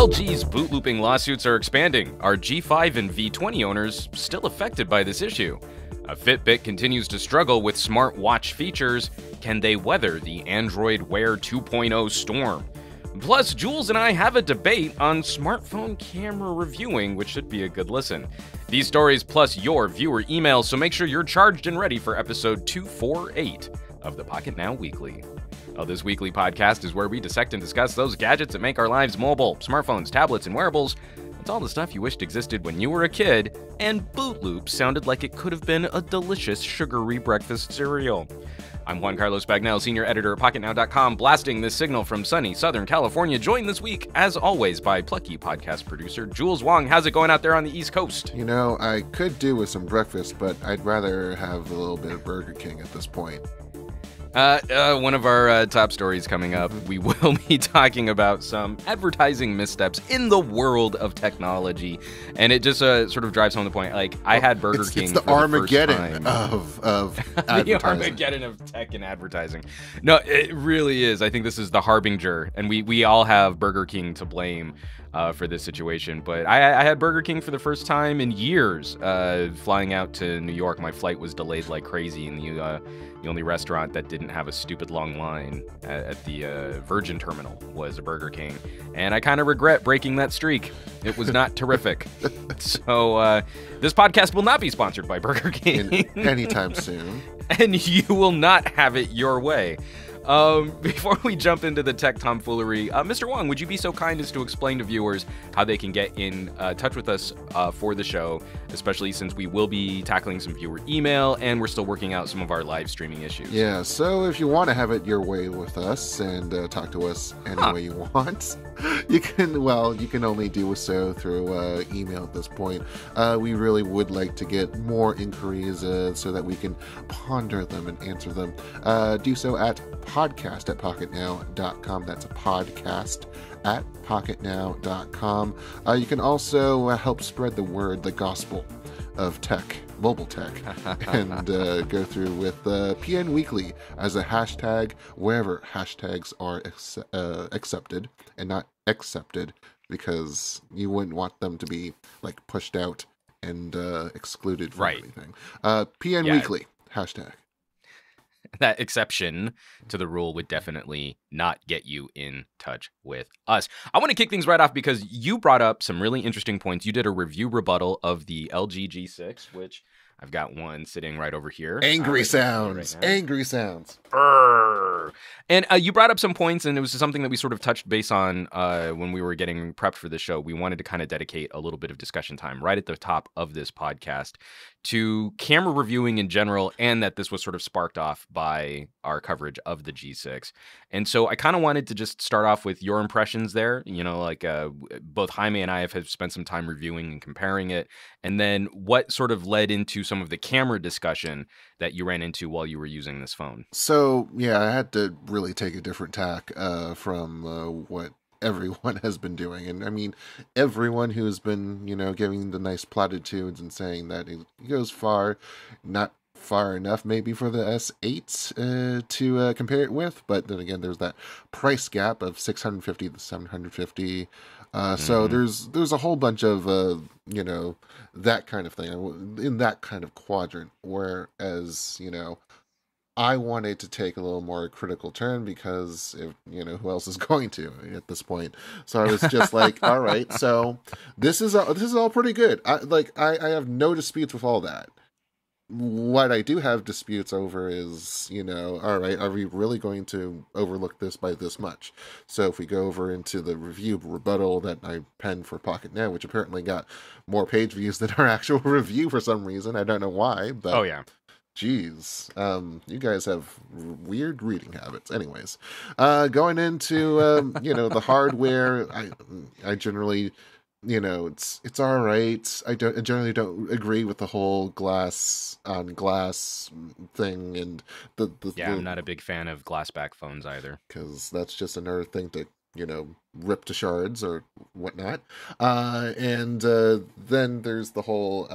LG's boot looping lawsuits are expanding. Are G5 and V20 owners still affected by this issue? A Fitbit continues to struggle with smartwatch features. Can they weather the Android Wear 2.0 storm? Plus, Jules and I have a debate on smartphone camera reviewing, which should be a good listen. These stories plus your viewer emails, so make sure you're charged and ready for episode 248 of the Pocketnow Weekly. This weekly podcast is where we dissect and discuss those gadgets that make our lives mobile, smartphones, tablets, and wearables. It's all the stuff you wished existed when you were a kid, and Boot Loop sounded like it could have been a delicious sugary breakfast cereal. I'm Juan Carlos Bagnell, senior editor at Pocketnow.com, blasting this signal from sunny Southern California, joined this week, as always, by plucky podcast producer Jules Wong. How's it going out there on the East Coast? You know, I could do with some breakfast, but I'd rather have a little bit of Burger King at this point. One of our top stories coming up, we will be talking about some advertising missteps in the world of technology, and it just sort of drives home the point. Like, I had Burger King. It's the for Armageddon the first time. of advertising. The Armageddon of tech and advertising. No, it really is. I think this is the harbinger, and we all have Burger King to blame for this situation. But I had Burger King for the first time in years. Flying out to New York, my flight was delayed like crazy, and the only restaurant that didn't have a stupid long line at the Virgin Terminal was a Burger King. And I kind of regret breaking that streak. It was not terrific. So this podcast will not be sponsored by Burger King. Anytime soon. And you will not have it your way. Before we jump into the tech tomfoolery, Mr. Wong, would you be so kind as to explain to viewers how they can get in touch with us for the show, especially since we will be tackling some viewer email and we're still working out some of our live streaming issues? Yeah, so if you want to have it your way with us and talk to us any way you want, you can only do so through email at this point. We really would like to get more inquiries so that we can ponder them and answer them. Do so at podcast@pocketnow.com. That's a podcast at pocketnow.com. You can also help spread the word, the gospel of tech, mobile tech, and go through with PN Weekly as a hashtag wherever hashtags are accepted and not accepted, because you wouldn't want them to be like pushed out and excluded from everything. PN Weekly hashtag. That exception to the rule would definitely not get you in touch with us. I want to kick things right off because you brought up some really interesting points. You did a review rebuttal of the LG G6, which I've got one sitting right over here. Angry sounds. Angry sounds. Brrr. And you brought up some points, and it was something that we sort of touched base on when we were getting prepped for the show. We wanted to kind of dedicate a little bit of discussion time right at the top of this podcast to camera reviewing in general, and that this was sort of sparked off by our coverage of the G6. And so I kind of wanted to just start off with your impressions there. You know, like both Jaime and I have spent some time reviewing and comparing it, and then what sort of led into some of the camera discussion that you ran into while you were using this phone. So, yeah, I had to really take a different tack from what everyone has been doing. And I mean, everyone who's been, giving the nice platitudes and saying that it goes far, not far enough maybe for the S8 to compare it with. But then again, there's that price gap of $650 to $750. So there's a whole bunch of, that kind of thing in that kind of quadrant. Whereas, I wanted to take a little more critical turn because, who else is going to at this point? So I was just like, all right, so this is all pretty good. I have no disputes with all that. What I do have disputes over is, all right, are we really going to overlook this by this much? So if we go over into the review rebuttal that I penned for Pocketnow, which apparently got more page views than our actual review for some reason. I don't know why, but oh yeah. Jeez, you guys have weird reading habits. Anyways, going into the hardware, I generally, it's all right. I generally don't agree with the whole glass on glass thing, and I'm not a big fan of glass back phones either, because that's just another thing to rip to shards or whatnot. And then there's the whole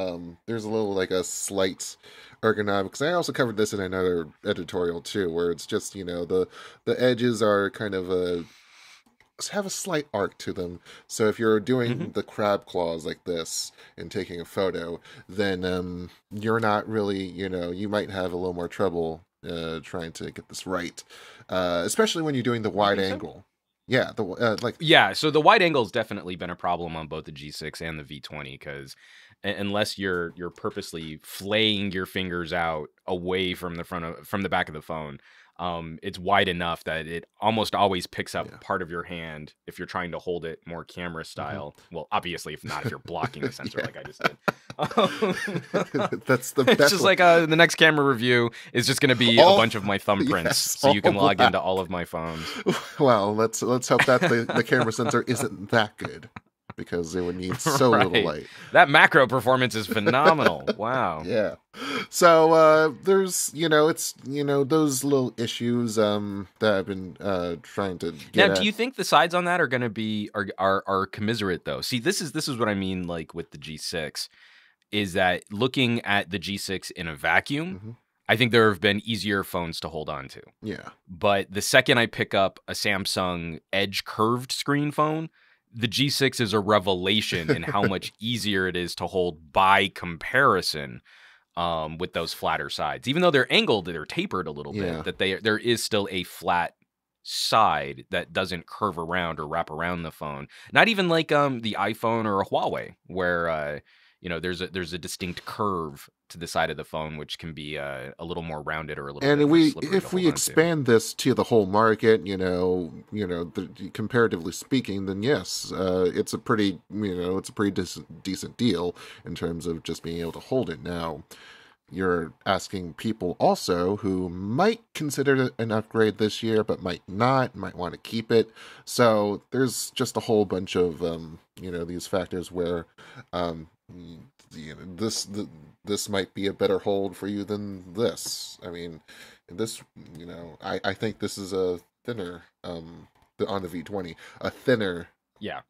there's a little like a slight ergonomics. I also covered this in another editorial too, where it's just the edges are kind of have a slight arc to them. So if you're Hmm. doing the crab claws like this and taking a photo, then you're not really, you might have a little more trouble trying to get this right, especially when you're doing the You wide think so? angle. Yeah, the like Yeah, so the wide angle's definitely been a problem on both the G6 and the V20 because unless you're purposely flaying your fingers out away from from the back of the phone, it's wide enough that it almost always picks up yeah. part of your hand if you're trying to hold it more camera Hmm. style. Well, obviously, if not, if you're blocking the sensor Yeah. like I just did. Um, it's That's just what like the next camera review is just going to be a all bunch of my thumbprints, yes, so you all can log black. into all of my phones. Well, let's hope that the camera sensor isn't that good because it would need so little Right. light. That macro performance is phenomenal. Wow. Yeah. So there's it's those little issues that I've been trying to Now, get do at. you think the sides on that are going to be are commiserate though? See, this is what I mean like with the G6 is that looking at the G6 in a vacuum, Hmm. I think there have been easier phones to hold on to. Yeah. But the second I pick up a Samsung Edge curved screen phone, the G6 is a revelation in how much easier it is to hold by comparison with those flatter sides. Even though they're angled, they're tapered a little Yeah. bit, that there is still a flat side that doesn't curve around or wrap around the phone. Not even like the iPhone or a Huawei where there's a distinct curve to the side of the phone which can be a little more rounded or a little And bit more slippery to if we hold on to. expand this to the whole market, comparatively speaking, then yes, it's a pretty, it's a pretty decent deal in terms of just being able to hold it. Now, you're asking people also who might consider it an upgrade this year, but might not, might want to keep it. So there's just a whole bunch of, these factors where, this might be a better hold for you than this. I mean, this, I think this is a thinner, on the V20, a thinner Yeah.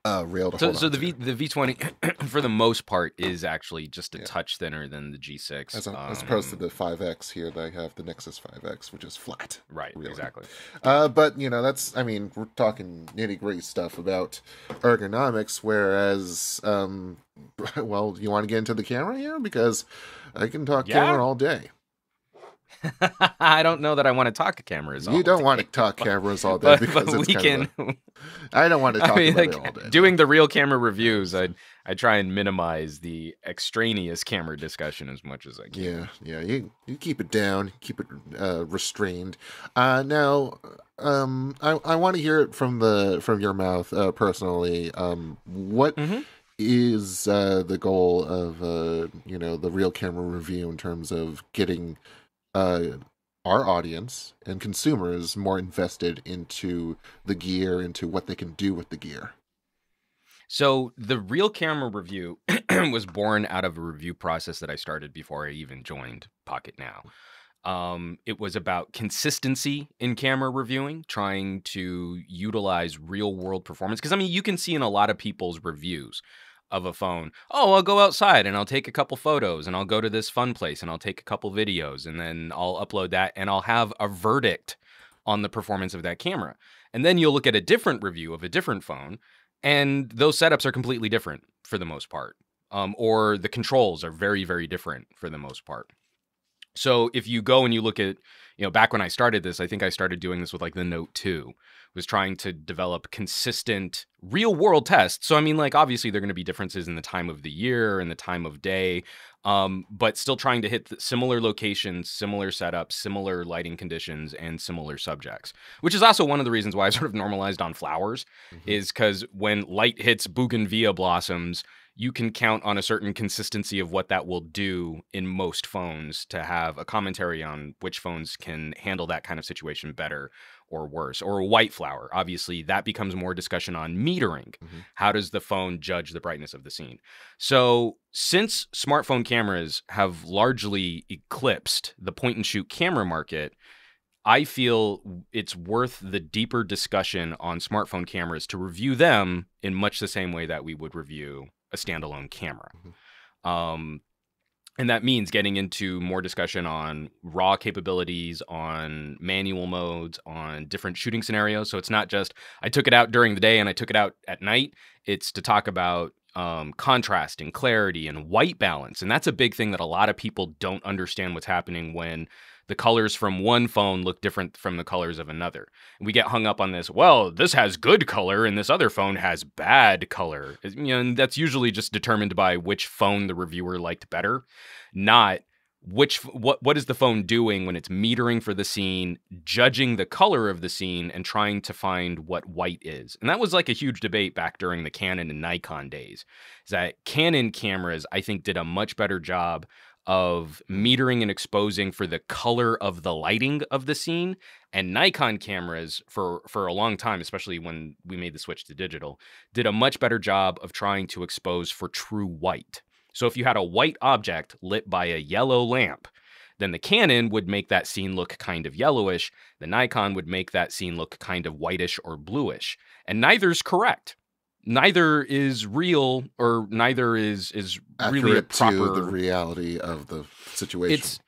rail to So hold so on the to. the V20 for the most part is actually just a Yeah. touch thinner than the G6. As opposed to the 5X here, that I have the Nexus 5X, which is flat. Right, Really. exactly. But, that's, I mean, we're talking nitty gritty stuff about ergonomics, whereas, well, you want to get into the camera here? Because I can talk Yeah. camera all day. I don't know that I want to talk to cameras all You don't day, want to talk cameras all day but because it's we kind can. of I don't want to talk I mean, about it like all day. doing the real camera reviews, I try and minimize the extraneous camera discussion as much as I can. Yeah. You keep it down, keep it restrained. Now, I want to hear it from your mouth personally. What Hmm. is the goal of the real camera review in terms of getting our audience and consumers more invested into the gear, into what they can do with the gear? So the real camera review was born out of a review process that I started before I even joined Pocketnow. It was about consistency in camera reviewing, trying to utilize real world performance. Because I mean, you can see in a lot of people's reviews of a phone, oh, I'll go outside and I'll take a couple photos and I'll go to this fun place and I'll take a couple videos and then I'll upload that and I'll have a verdict on the performance of that camera. And then you'll look at a different review of a different phone and those setups are completely different for the most part. Or the controls are very, very different for the most part. So if you go and you look at, back when I started this, I think I started doing this with like the Note 2, was trying to develop consistent real world tests. So, I mean, like, obviously there are going to be differences in the time of the year and the time of day, but still trying to hit similar locations, similar setups, similar lighting conditions, and similar subjects, which is also one of the reasons why I sort of normalized on flowers, is because when light hits bougainvillea blossoms, you can count on a certain consistency of what that will do in most phones to have a commentary on which phones can handle that kind of situation better or worse. Or a white flower, obviously, that becomes more discussion on metering. How does the phone judge the brightness of the scene? So since smartphone cameras have largely eclipsed the point and shoot camera market, I feel it's worth the deeper discussion on smartphone cameras to review them in much the same way that we would review a standalone camera. And that means getting into more discussion on raw capabilities, on manual modes, on different shooting scenarios. So it's not just I took it out during the day and I took it out at night. It's to talk about contrast and clarity and white balance. And that's a big thing that a lot of people don't understand what's happening when the colors from one phone look different from the colors of another. And we get hung up on this, well, this has good color and this other phone has bad color. And that's usually just determined by which phone the reviewer liked better, not what is the phone doing when it's metering for the scene, judging the color of the scene, and trying to find what white is. And that was like a huge debate back during the Canon and Nikon days. Is that Canon cameras, I think, did a much better job of metering and exposing for the color of the lighting of the scene, and Nikon cameras for a long time, especially when we made the switch to digital, did a much better job of trying to expose for true white. So if you had a white object lit by a yellow lamp, then the Canon would make that scene look kind of yellowish. The Nikon would make that scene look kind of whitish or bluish. And neither's correct. Neither is real, or neither is accurate really a proper to the reality of the situation.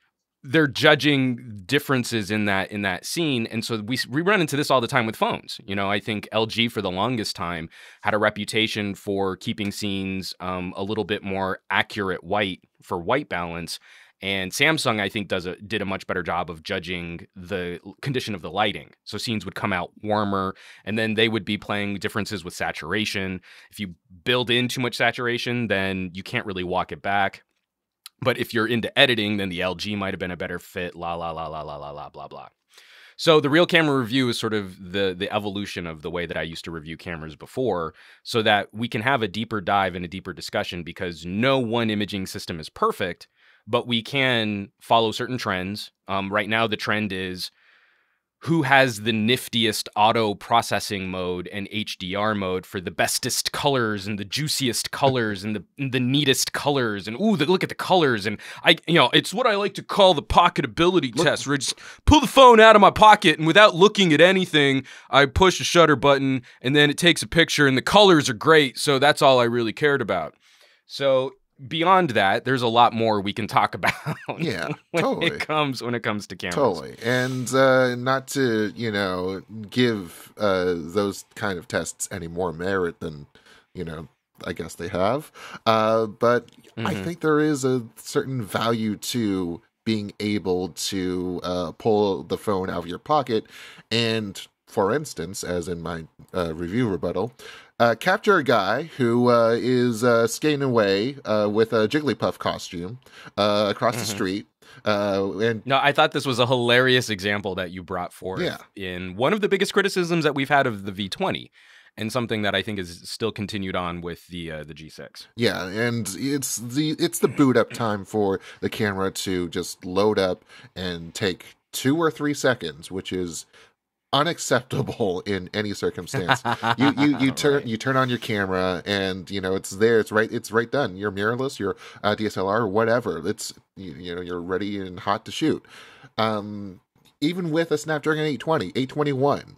They're judging differences in that scene, and so we run into this all the time with phones. I think LG for the longest time had a reputation for keeping scenes a little bit more accurate white for white balance. And Samsung, I think, did a much better job of judging the condition of the lighting. So scenes would come out warmer, and then they would be playing differences with saturation. If you build in too much saturation, then you can't really walk it back. But if you're into editing, then the LG might have been a better fit, la, la, la, la, la, la, la, blah, blah. So the Real Camera Review is sort of the evolution of the way that I used to review cameras before, so that we can have a deeper dive and a deeper discussion, because no one imaging system is perfect, but we can follow certain trends. Right now, the trend is who has the niftiest auto processing mode and HDR mode for the bestest colors and the juiciest colors and the neatest colors. And look at the colors. And it's what I like to call the pocketability test, where I just pull the phone out of my pocket and without looking at anything, I push the shutter button and then it takes a picture and the colors are great. So that's all I really cared about. So beyond that, there's a lot more we can talk about. Yeah, when totally. it comes to cameras. Totally. And not to, give those kind of tests any more merit than, I guess they have. But I think there is a certain value to being able to pull the phone out of your pocket and, for instance, as in my review rebuttal, capture a guy who is skating away with a Jigglypuff costume across the street. No, I thought this was a hilarious example that you brought forth in one of the biggest criticisms that we've had of the V20, and something that I think is still continued on with the G6. Yeah, and it's the boot up time for the camera to just load up and take 2 or 3 seconds, which is unacceptable in any circumstance. You turn on your camera and it's there, it's right done. You're mirrorless, you're DSLR or whatever. It's you're ready and hot to shoot. Even with a Snapdragon 820, 821,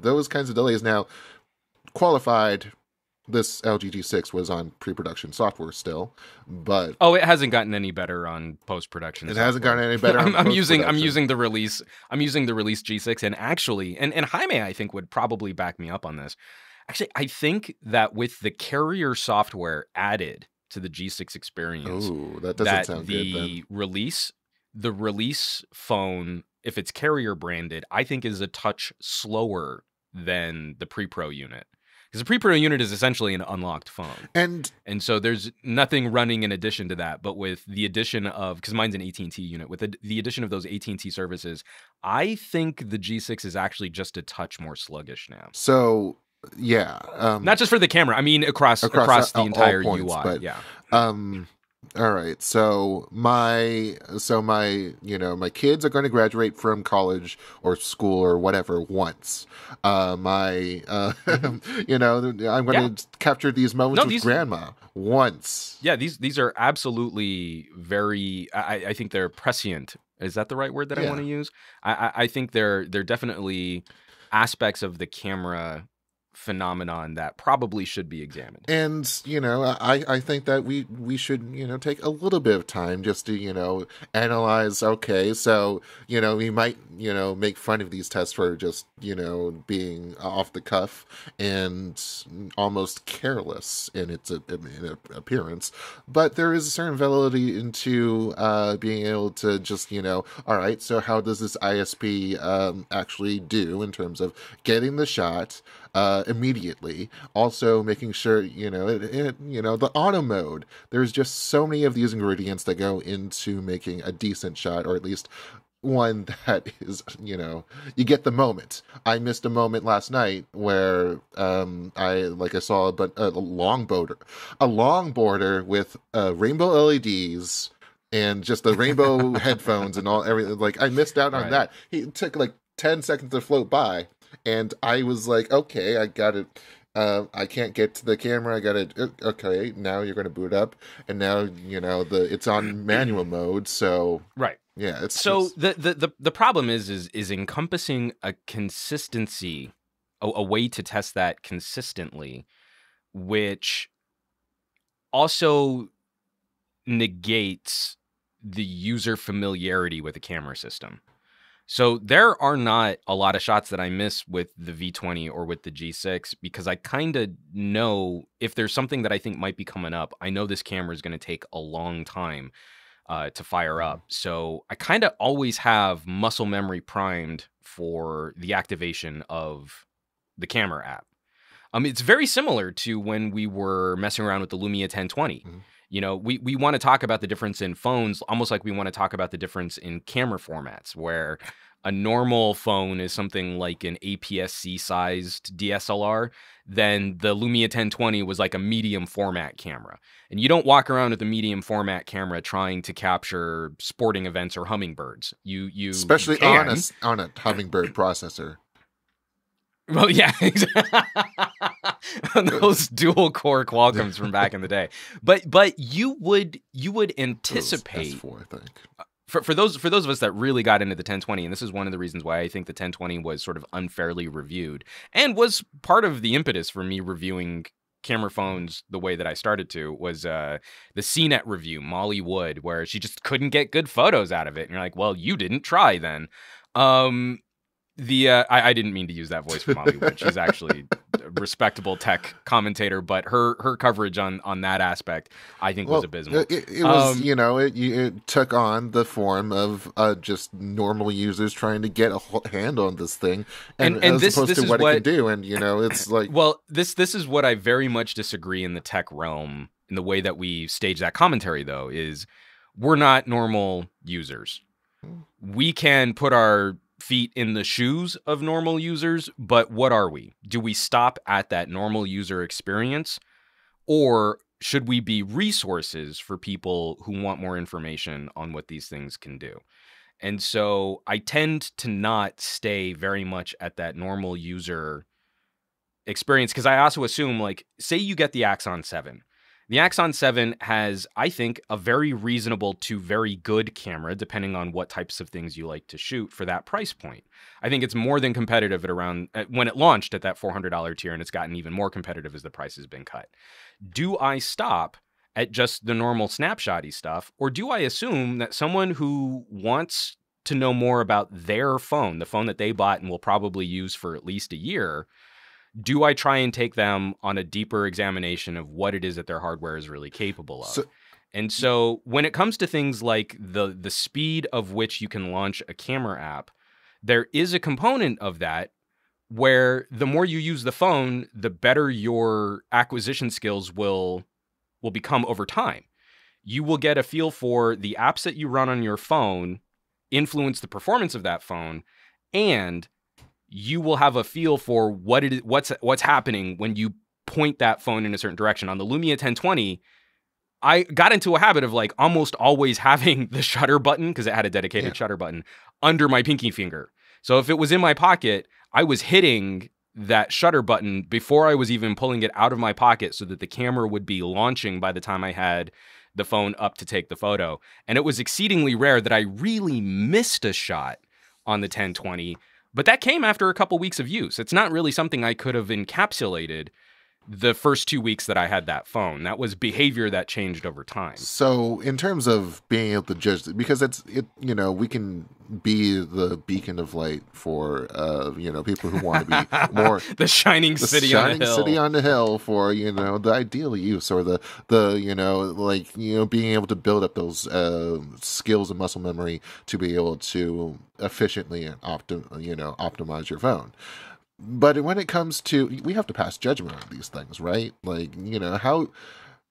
those kinds of delays. Now, qualified, this LG G6 was on pre-production software still, but it hasn't gotten any better on post-production. It hasn't gotten any better. I'm using the release G6, and actually, and Jaime, I think, would probably back me up on this. Actually, I think that with the carrier software added to the G6 experience, that doesn't sound good. The release phone, if it's carrier branded, I think is a touch slower than the pre-pro unit. Because the pre-pro unit is essentially an unlocked phone. And so there's nothing running in addition to that. But with the addition of, because mine's an AT&T unit, with the addition of those AT&T services, I think the G6 is actually just a touch more sluggish now. So, yeah. Not just for the camera. I mean, across the entire points, UI. But, yeah. All right. So my my kids are going to graduate from college or school or whatever once. I'm going to capture these moments with grandma once. Yeah, these are absolutely very. I think they're prescient. Is that the right word that I want to use? I think they're definitely aspects of the camera phenomenon that probably should be examined. And, I think that we should, take a little bit of time just to, analyze, okay, so, we might, make fun of these tests for just, being off the cuff and almost careless in its appearance. But there is a certain validity into being able to just, all right, so how does this ISP actually do in terms of getting the shot immediately? Also making sure, the auto mode. There's just so many of these ingredients that go into making a decent shot, or at least one that is, you get the moment. I missed a moment last night where I saw a long border with rainbow LEDs and just the rainbow headphones and everything. Like, I missed out on that. He took like 10 seconds to float by, and I was like, okay, I got it. I can't get to the camera. I got it. Okay, now you're going to boot up, and now it's on manual mode. So right, yeah. It's so the problem is encompassing a consistency, a way to test that consistently, which also negates the user familiarity with the camera system. So there are not a lot of shots that I miss with the V20 or with the G6 because I kind of know if there's something that I think might be coming up, I know this camera is going to take a long time to fire up. So I kind of always have muscle memory primed for the activation of the camera app. It's very similar to when we were messing around with the Lumia 1020. Mm-hmm. We want to talk about the difference in phones, almost like we want to talk about the difference in camera formats, where a normal phone is something like an APS-C sized DSLR, then the Lumia 1020 was like a medium format camera. And you don't walk around with a medium format camera trying to capture sporting events or hummingbirds. Especially on a hummingbird processor. Well, yeah, those dual core Qualcomms from back in the day. But you would anticipate S4, I think. For those of us that really got into the 1020, and this is one of the reasons why I think the 1020 was sort of unfairly reviewed and was part of the impetus for me reviewing camera phones the way that I started to, was the CNET review, Molly Wood, where she just couldn't get good photos out of it. And you're like, well, you didn't try then. I didn't mean to use that voice for Molly Wood. She's actually a respectable tech commentator, but her coverage on that aspect, I think, was abysmal. It was, it took on the form of just normal users trying to get a hand on this thing, and as opposed to what it can do. And it's like, well, this is what I very much disagree in the tech realm. In the way that we stage that commentary, though, is we're not normal users. We can put our feet in the shoes of normal users, but what are we? Do we stop at that normal user experience, or should we be resources for people who want more information on what these things can do? And so I tend to not stay very much at that normal user experience, because I also assume, like, say you get the Axon 7. The Axon 7 has, I think, a very reasonable to very good camera, depending on what types of things you like to shoot for that price point. I think it's more than competitive at around when it launched at that $400 tier, and it's gotten even more competitive as the price has been cut. Do I stop at just the normal snapshotty stuff, or do I assume that someone who wants to know more about their phone, the phone that they bought and will probably use for at least a year, do I try and take them on a deeper examination of what it is that their hardware is really capable of? And so when it comes to things like the speed of which you can launch a camera app, there is a component of that where the more you use the phone, the better your acquisition skills will become over time. You will get a feel for the apps that you run on your phone, influence the performance of that phone, and you will have a feel for what's happening when you point that phone in a certain direction. On the Lumia 1020, I got into a habit of like almost always having the shutter button, because it had a dedicated shutter button, under my pinky finger. So if it was in my pocket, I was hitting that shutter button before I was even pulling it out of my pocket, so that the camera would be launching by the time I had the phone up to take the photo. And it was exceedingly rare that I really missed a shot on the 1020. But that came after a couple weeks of use. It's not really something I could have encapsulated the first 2 weeks that I had that phone. That was behavior that changed over time. So in terms of being able to judge, because we can be the beacon of light for, people who want to be more the shining city on the hill for, the ideal use, or the being able to build up those skills and muscle memory to be able to efficiently and optimize your phone. But when it comes to, we have to pass judgment on these things, right? Like,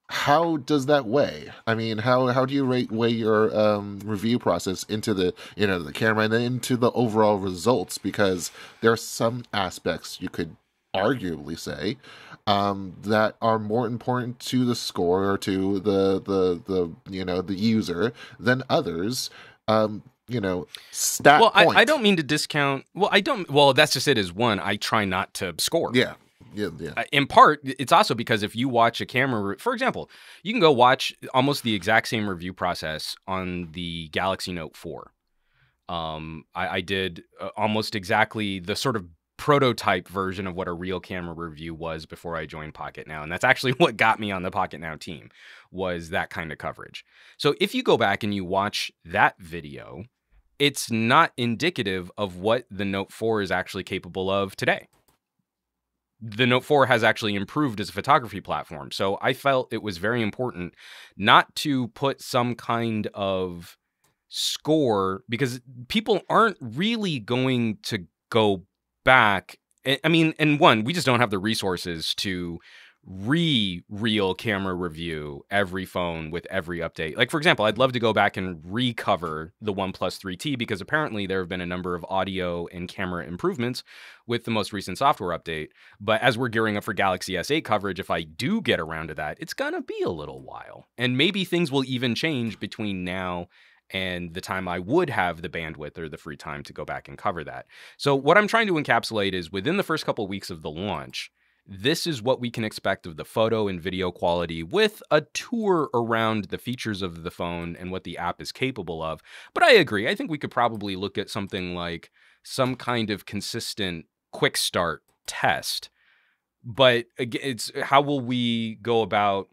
how does that weigh? I mean, how do you weigh your review process into the the camera and then into the overall results? Because there are some aspects you could arguably say that are more important to the score or to the user than others. Stat point. I don't mean to discount. That's just it. Is one, I try not to score. Yeah. In part, it's also because if you watch a camera, for example, you can go watch almost the exact same review process on the Galaxy Note 4. I did almost exactly the sort of prototype version of what a real camera review was before I joined Pocketnow. And that's actually what got me on the Pocketnow team, was that kind of coverage. So if you go back and you watch that video, it's not indicative of what the Note 4 is actually capable of today. The Note 4 has actually improved as a photography platform. So I felt it was very important not to put some kind of score, because people aren't really going to go back. I mean, and one, we just don't have the resources to real camera review every phone with every update. Like, for example, I'd love to go back and recover the OnePlus 3T, because apparently there have been a number of audio and camera improvements with the most recent software update. But as we're gearing up for Galaxy S8 coverage, if I do get around to that, it's gonna be a little while. And maybe things will even change between now and the time I would have the bandwidth or the free time to go back and cover that. So what I'm trying to encapsulate is, within the first couple of weeks of the launch, this is what we can expect of the photo and video quality, with a tour around the features of the phone and what the app is capable of. But I agree. I think we could probably look at something like some kind of consistent quick start test. But it's how will we go about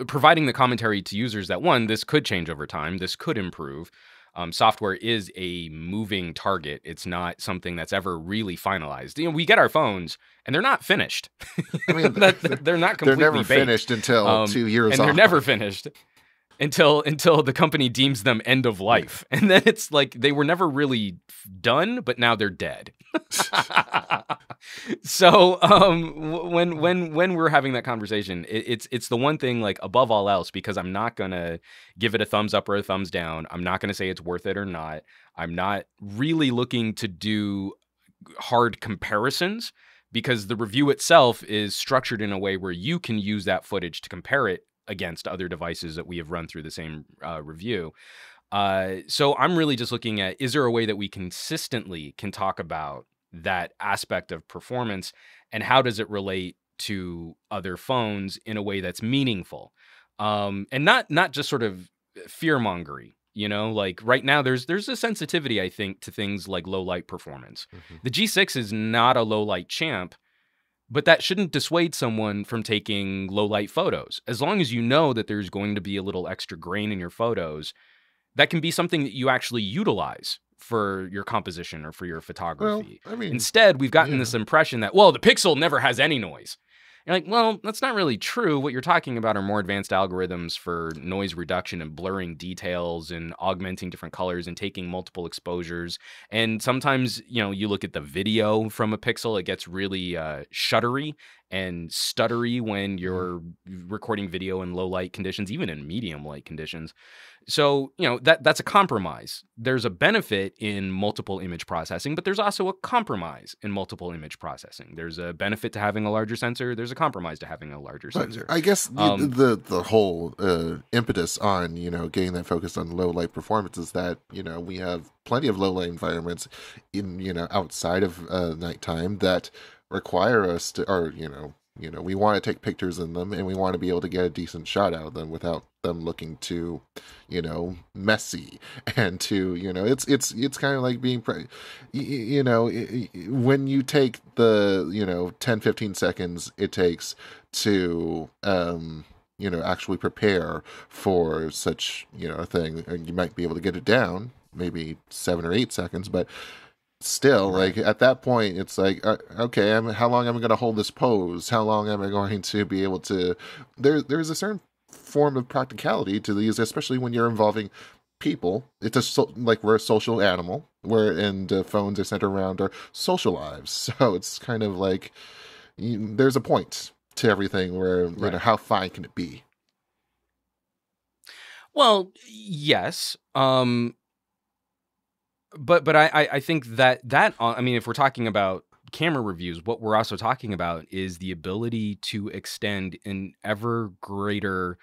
providing the commentary to users that, one, this could change over time, this could improve. Software is a moving target. It's not something that's ever really finalized. We get our phones and they're not finished. I mean, they're not completely They're never baked. finished until 2 years and on. They're never finished until the company deems them end of life. Yeah. And then it's like they were never really done, but now they're dead. So when we're having that conversation, it's the one thing, like, above all else, because I'm not gonna give it a thumbs up or a thumbs down. I'm not gonna say it's worth it or not. I'm not really looking to do hard comparisons, because the review itself is structured in a way where you can use that footage to compare it against other devices that we have run through the same review. So I'm really just looking at, is there a way that we consistently can talk about that aspect of performance, and how does it relate to other phones in a way that's meaningful, and not just sort of fear-mongery. Like right now there's a sensitivity, I think, to things like low light performance. Mm-hmm. The G6 is not a low light champ, but that shouldn't dissuade someone from taking low light photos. As long as you know that there's going to be a little extra grain in your photos, that can be something that you actually utilize for your composition or for your photography. Well, I mean, instead, we've gotten this impression that, well, the Pixel never has any noise. You're like, well, that's not really true. What you're talking about are more advanced algorithms for noise reduction and blurring details and augmenting different colors and taking multiple exposures. And sometimes, you look at the video from a Pixel, it gets really shuttery and stuttery when you're recording video in low light conditions, even in medium light conditions. So, that's a compromise. There's a benefit in multiple image processing, but there's also a compromise in multiple image processing. There's a benefit to having a larger sensor. There's a compromise to having a larger sensor. I guess the whole impetus on, getting that focused on low light performance is that, we have plenty of low light environments in, outside of nighttime that require us to, or, we want to take pictures in them, and we want to be able to get a decent shot out of them without them looking too, messy. And to, it's kind of like being, when you take the, 10-15 seconds it takes to, actually prepare for such, a thing, and you might be able to get it down maybe 7 or 8 seconds, but still, Right. like at that point, it's like, okay, how long am I going to hold this pose? How long am I going to be able to? There's a certain form of practicality to these, especially when you're involving people. It's like we're a social animal, and phones are centered around our social lives. So it's kind of like there's a point to everything where Right. how fine can it be? Well, yes. But I think that I mean, if we're talking about camera reviews, what we're also talking about is the ability to extend an ever greater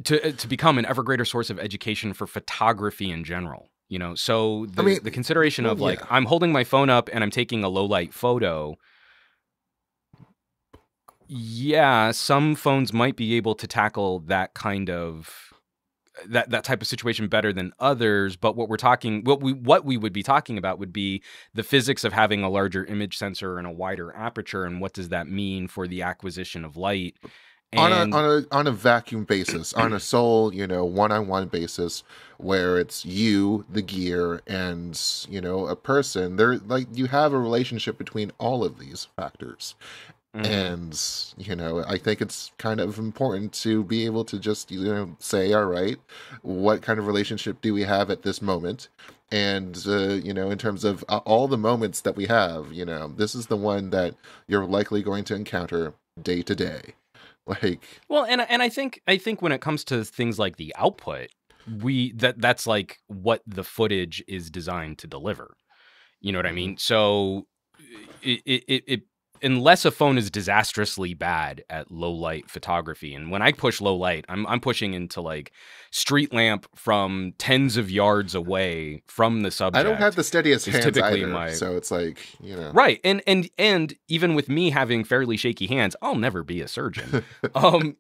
to become an ever greater source of education for photography in general. So I the mean, consideration well, of like yeah. I'm holding my phone up and I'm taking a low light photo. Yeah, some phones might be able to tackle that kind of that type of situation better than others, but what we would be talking about would be the physics of having a larger image sensor and a wider aperture, and what does that mean for the acquisition of light. on a And on a on a vacuum basis, on a sole, one-on-one basis, where it's you, the gear, and a person. There, like, you have a relationship between all of these factors. mhm. And I think it's kind of important to be able to just say, all right, what kind of relationship do we have at this moment? And in terms of all the moments that we have, this is the one that you're likely going to encounter day to day. Like, Well, and I think when it comes to things like the output, that's like what the footage is designed to deliver. You know what I mhm. mean? So it unless a phone is disastrously bad at low light photography, and when I push low light, I'm pushing into like street lamp from tens of yards away from the I don't have subject the steadiest is hands typically either, my so it's like, right. And even with me having fairly shaky hands, I'll never be a surgeon.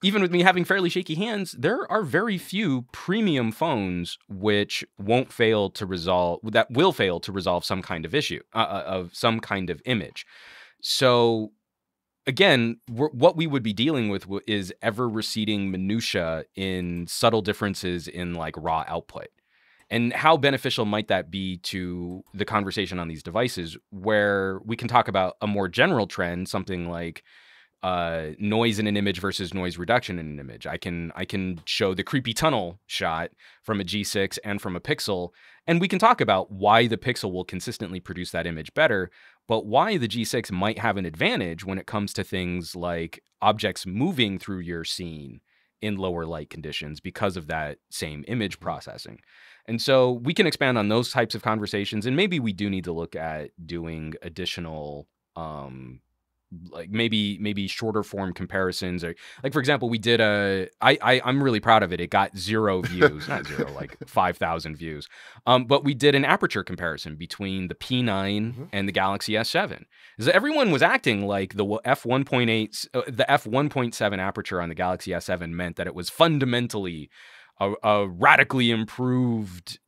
Even with me having fairly shaky hands, there are very few premium phones which will fail to resolve some kind of issue of some kind of image. So again, what we would be dealing with is ever receding minutia in subtle differences in like raw output. And how beneficial might that be to the conversation on these devices, where we can talk about a more general trend, something like noise in an image versus noise reduction in an image. I can show the creepy tunnel shot from a G6 and from a Pixel, and we can talk about why the Pixel will consistently produce that image better, but why the G6 might have an advantage when it comes to things like objects moving through your scene in lower light conditions because of that same image processing. And so we can expand on those types of conversations, and maybe we do need to look at doing additional like maybe shorter form comparisons, or like for example we did I'm really proud of it. It got 0 views, not zero, like 5,000 views, but we did an aperture comparison between the P9 Mhm. and the Galaxy S7. Because everyone was acting like the f1.8 the f1.7 aperture on the Galaxy S7 meant that it was fundamentally a radically improved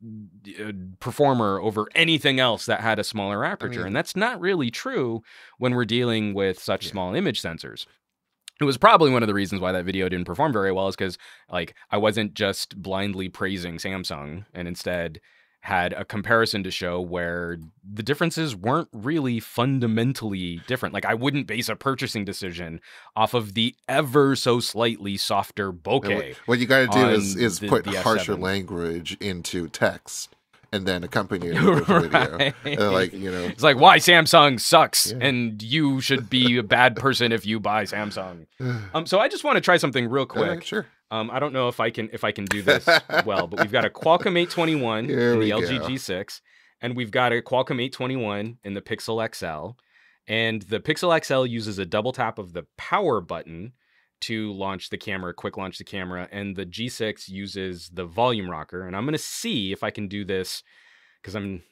performer over anything else that had a smaller I aperture. And mean, that's not really true when we're dealing with such yeah. small image sensors. It was probably one of the reasons why that video didn't perform very well, is because like I wasn't just blindly praising Samsung, and instead had a comparison to show where the differences weren't really fundamentally different. Like I wouldn't base a purchasing decision off of the ever so slightly softer And bokeh what you got to do is on put the harsher S7. language into text, and then accompany it with a video. Right. And like, It's like why Samsung sucks yeah. and you should be a bad person if you buy Samsung. So I just want to try something real quick. Sure. I don't know if I can do this well, but we've got a Qualcomm 821 Here in the we LG go. G6, and we've got a Qualcomm 821 in the Pixel XL. And the Pixel XL uses a double tap of the power button to launch the camera, quick launch the camera, and the G6 uses the volume rocker. And I'm gonna see if I can do this because I'm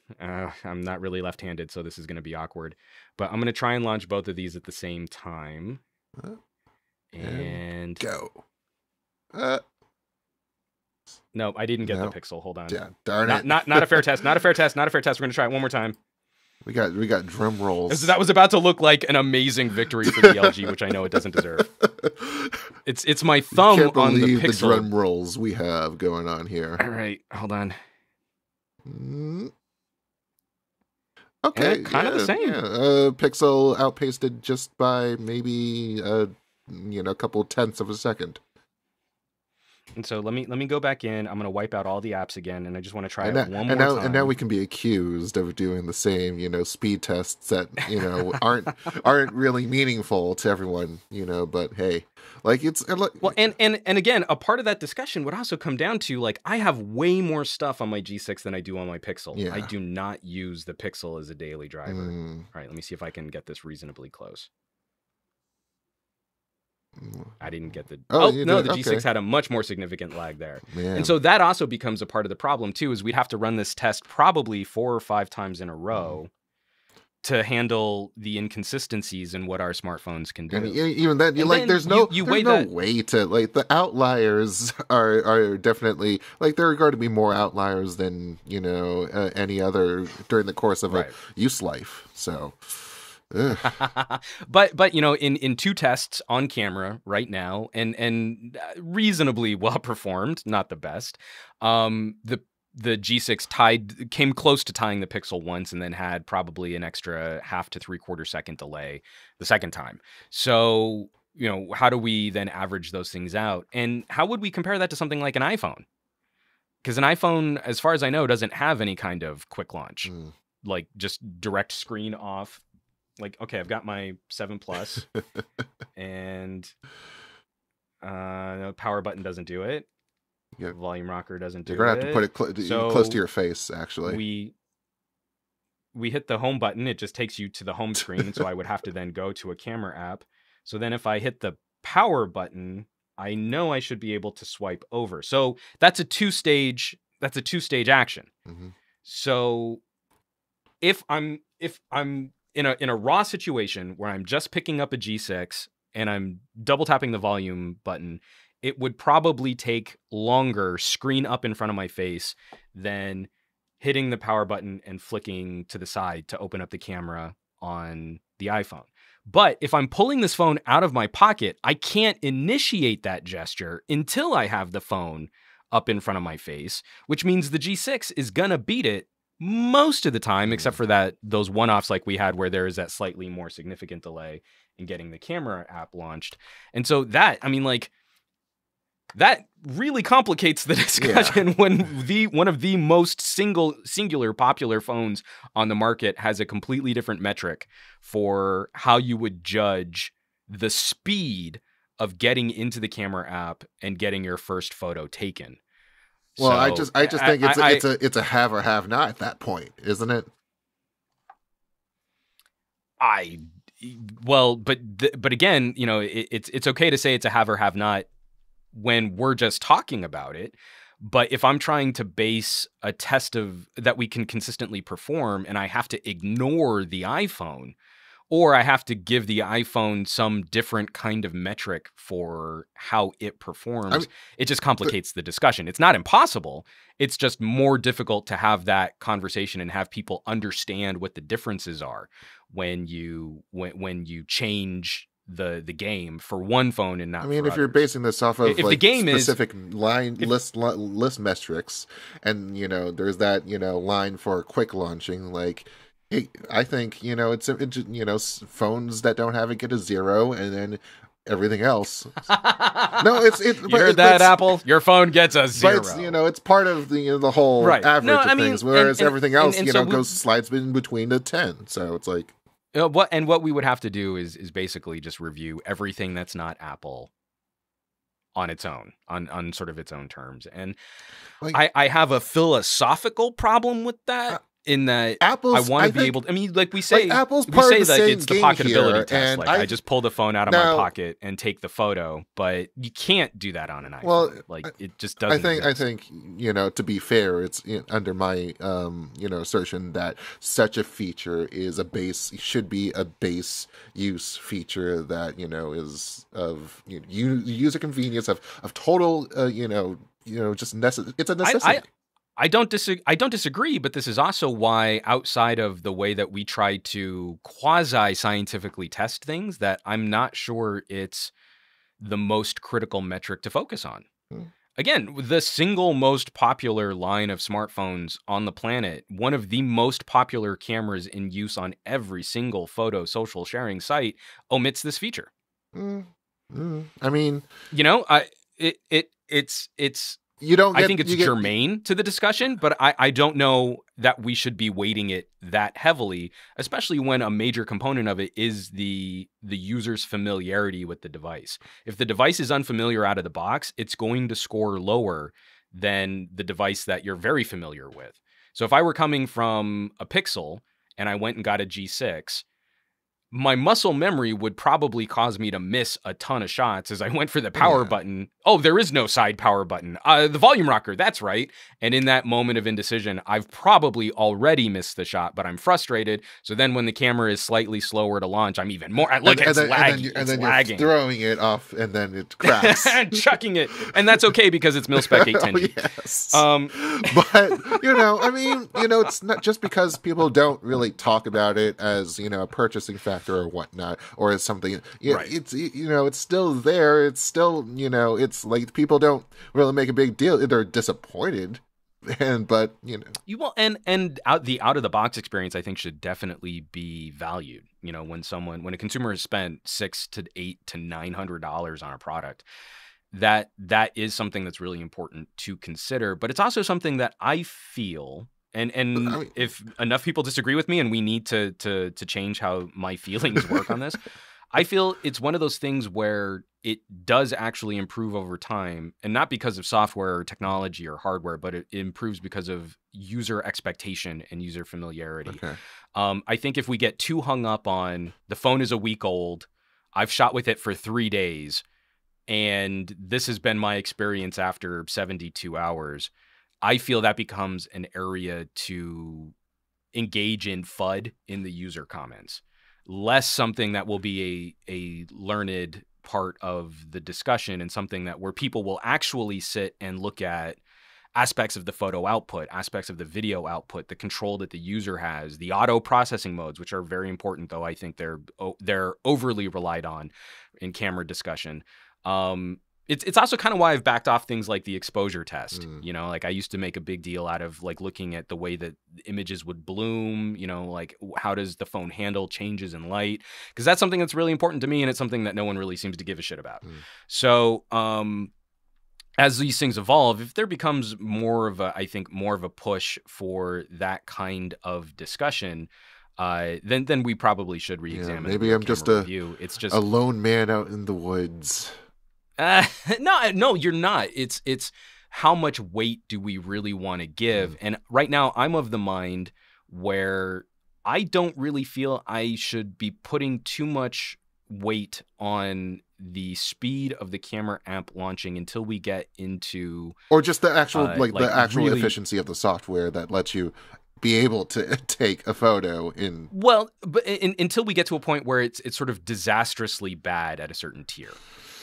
not really left-handed, so this is gonna be awkward. But I'm gonna try and launch both of these at the same time. And go. No, I didn't get No. the pixel. Hold on. Yeah, darn it. Not a fair test. Not a fair test. Not a fair test. We're gonna try it one more time. We got drum rolls. So that was about to look like an amazing victory for the LG, which I know it doesn't deserve. It's my thumb Can't on the believe pixel. the drum rolls we have going on here. All right, hold on. Okay, kind of the same. Yeah. Pixel outpaced just by maybe a couple tenths of a second. And so let me go back in. I'm gonna wipe out all the apps again, and I just want to try it one more time. And now we can be accused of doing the same, speed tests that aren't really meaningful to everyone, But hey, well, and again, a part of that discussion would also come down to like I have way more stuff on my G6 than I do on my Pixel. Yeah. I do not use the Pixel as a daily driver. All right, let me see if I can get this reasonably close. I didn't get the... Oh, no, the G6 okay. had a much more significant lag there. Man. And so that also becomes a part of the problem, too, is we'd have to run this test probably 4 or 5 times in a row to handle the inconsistencies in what our smartphones can do. And even then, there's no way to... Like, the outliers are definitely... Like, there are going to be more outliers than, any other during the course of a use life. So... but in 2 tests on camera right now and reasonably well performed, not the best, the G6 came close to tying the Pixel once and then had probably an extra 1/2 to 3/4 second delay the second time. So how do we then average those things out, and how would we compare that to something like an iPhone? Because an iPhone, as far as I know, doesn't have any kind of quick launch, like just direct screen off. Like, okay, I've got my 7 Plus, and the power button doesn't do it. Yeah. Volume rocker doesn't do it. You're going to have to put it close to your face, actually. We hit the home button, it just takes you to the home screen, so I would have to then go to a camera app. So then if I hit the power button, I know I should be able to swipe over. So that's a two-stage action. Mm-hmm. So if I'm in a raw situation where I'm just picking up a G6 and I'm double tapping the volume button, it would probably take longer screen up in front of my face than hitting the power button and flicking to the side to open up the camera on the iPhone. But if I'm pulling this phone out of my pocket, I can't initiate that gesture until I have the phone up in front of my face, which means the G6 is gonna beat it most of the time, except for those one-offs like we had where there is that slightly more significant delay in getting the camera app launched. And so that really complicates the discussion when one of the most singular popular phones on the market has a completely different metric for how you would judge the speed of getting into the camera app and getting your first photo taken. Well, so, I just think it's a have or have not at that point, isn't it? But again, it's okay to say it's a have or have not when we're just talking about it. But if I'm trying to base a test of that we can consistently perform, and I have to ignore the iPhone, or I have to give the iPhone some different kind of metric for how it performs, it just complicates the discussion. It's not impossible. It's just more difficult to have that conversation and have people understand what the differences are when you change the game for one phone and not. If you're basing this off of the game specific list metrics, and there's that line for quick launching, like. I think it's phones that don't have it get a 0, and then everything else. No, you heard that, Apple? Your phone gets a 0. But it's part of the whole average of things, whereas everything else slides in between the 10. So it's like what we would have to do is basically just review everything that's not Apple on its own, on sort of its own terms, and I have a philosophical problem with that. in that I Apple's, want I to be think, able to, I mean, like Apple's part of the that same it's the game pocketability here, test. and Like I just pull the phone out of my now, pocket and take the photo, but you can't do that on an iPhone. well, Like it just doesn't I exist. think, to be fair, it's under my assertion that such a feature should be a base use feature that is of user convenience, of total just it's a necessity. I don't disagree, but this is also why, outside of the way that we try to quasi-scientifically test things, that I'm not sure it's the most critical metric to focus on. Again, the single most popular line of smartphones on the planet, one of the most popular cameras in use on every single photo social sharing site, omits this feature. I mean, it's you don't get, I think it's germane to the discussion, but I don't know that we should be weighting it that heavily, especially when a major component of it is the user's familiarity with the device. If the device is unfamiliar out of the box, it's going to score lower than the device that you're very familiar with. So if I were coming from a Pixel and I went and got a G6, my muscle memory would probably cause me to miss a ton of shots as I went for the power button. Oh, there is no side power button. The volume rocker, that's right. And in that moment of indecision, I've probably already missed the shot, but I'm frustrated. So then when the camera is slightly slower to launch, I'm even more, look, it's lagging. And then you're throwing it off and then it cracks. Chucking it. And that's okay because it's mil-spec 810G. Yes. But, I mean, it's not just because people don't really talk about it as, a purchasing factor or whatnot, or as something, right. It's still there. It's still, it's like people don't really make a big deal. They're disappointed. And the out of the box experience, I think, should definitely be valued. When a consumer has spent $600 to $800 to $900 on a product, that is something that's really important to consider. But it's also something that I feel, and if enough people disagree with me, and we need to change how my feelings work on this, I feel it's one of those things where it does actually improve over time, and not because of software or technology or hardware, but it improves because of user expectation and user familiarity. Okay. I think if we get too hung up on the phone is a week old, I've shot with it for 3 days, and this has been my experience after 72 hours, I feel that becomes an area to engage in FUD in the user comments. Less something that will be a learned part of the discussion, and something that where people will actually sit and look at aspects of the photo output, aspects of the video output, the control that the user has, the auto processing modes, which are very important, though I think they're overly relied on in camera discussion. It's also kind of why I've backed off things like the exposure test. Like I used to make a big deal out of like looking at the way that images would bloom, like how does the phone handle changes in light? Because that's something that's really important to me, and it's something that no one really seems to give a shit about. So as these things evolve, if there becomes more of a push for that kind of discussion, then we probably should re-examine. Maybe I'm just a lone man out in the woods. No, you're not. It's how much weight do we really want to give? And right now I'm of the mind where I don't really feel I should be putting too much weight on the speed of the camera amp launching until we get into, or just the actual the actual really efficiency of the software that lets you be able to take a photo in. Well, but until we get to a point where it's sort of disastrously bad at a certain tier.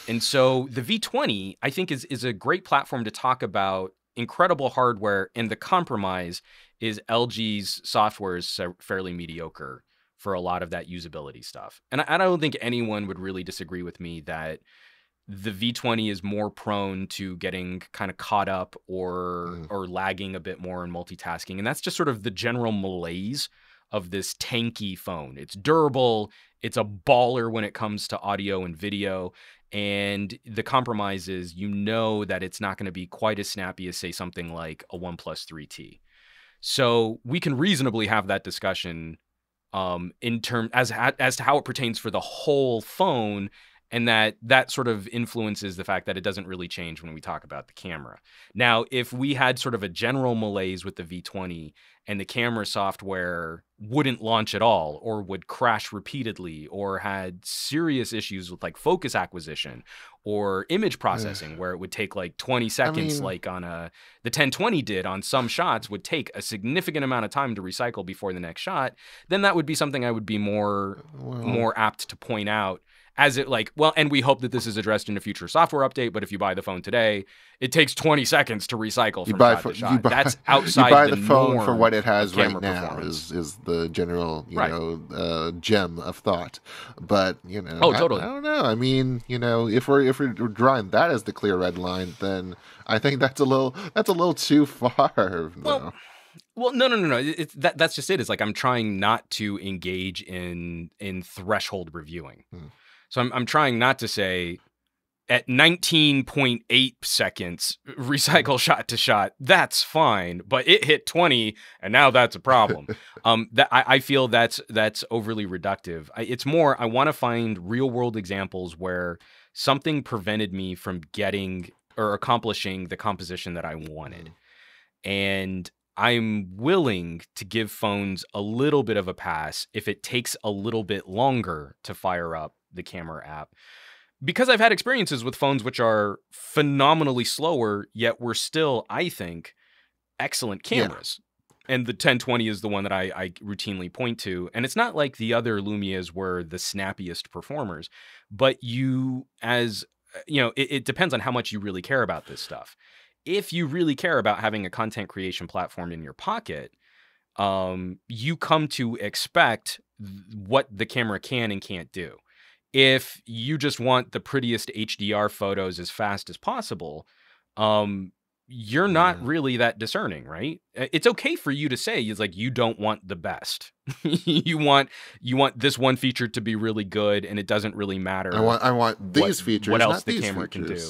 And so the V20, I think, is a great platform to talk about incredible hardware, and the compromise is LG's software is fairly mediocre for a lot of that usability stuff. And I don't think anyone would really disagree with me that the V20 is more prone to getting kind of caught up or lagging a bit more in multitasking. And that's just sort of the general malaise of this tanky phone. It's durable. It's a baller when it comes to audio and video. And the compromise is, that it's not going to be quite as snappy as, say, something like a OnePlus 3T. So we can reasonably have that discussion in terms as to how it pertains for the whole phone, And that sort of influences the fact that it doesn't really change when we talk about the camera. Now, if we had sort of a general malaise with the V20 and the camera software wouldn't launch at all or would crash repeatedly or had serious issues with like focus acquisition or image processing where it would take like 20 seconds, like on the 1020 did on some shots, would take a significant amount of time to recycle before the next shot, then that would be something I would be more apt to point out. As it like, well, and we hope that this is addressed in a future software update, but if you buy the phone today, it takes 20 seconds to recycle from shot to shot. That's outside you buy the phone norm for what it has right now is the general, gem of thought. But, totally. I don't know. I mean, if we're drawing that as the clear red line, then I think that's a little too far. Well, no. That's just it. It's like I'm trying not to engage in threshold reviewing. So I'm trying not to say at 19.8 seconds recycle shot to shot. That's fine, but it hit 20, and now that's a problem. I feel that's overly reductive. It's more I want to find real world examples where something prevented me from getting or accomplishing the composition that I wanted, and I'm willing to give phones a little bit of a pass if it takes a little bit longer to fire up the camera app. Because I've had experiences with phones which are phenomenally slower, yet were still, I think, excellent cameras. Yeah. And the 1020 is the one that I routinely point to. And it's not like the other Lumias were the snappiest performers, but it depends on how much you really care about this stuff. If you really care about having a content creation platform in your pocket, you come to expect what the camera can and can't do. If you just want the prettiest HDR photos as fast as possible, you're not really that discerning, right? It's okay for you to say it's like you don't want the best. you want this one feature to be really good, and it doesn't really matter. I want these features. What else the camera can do.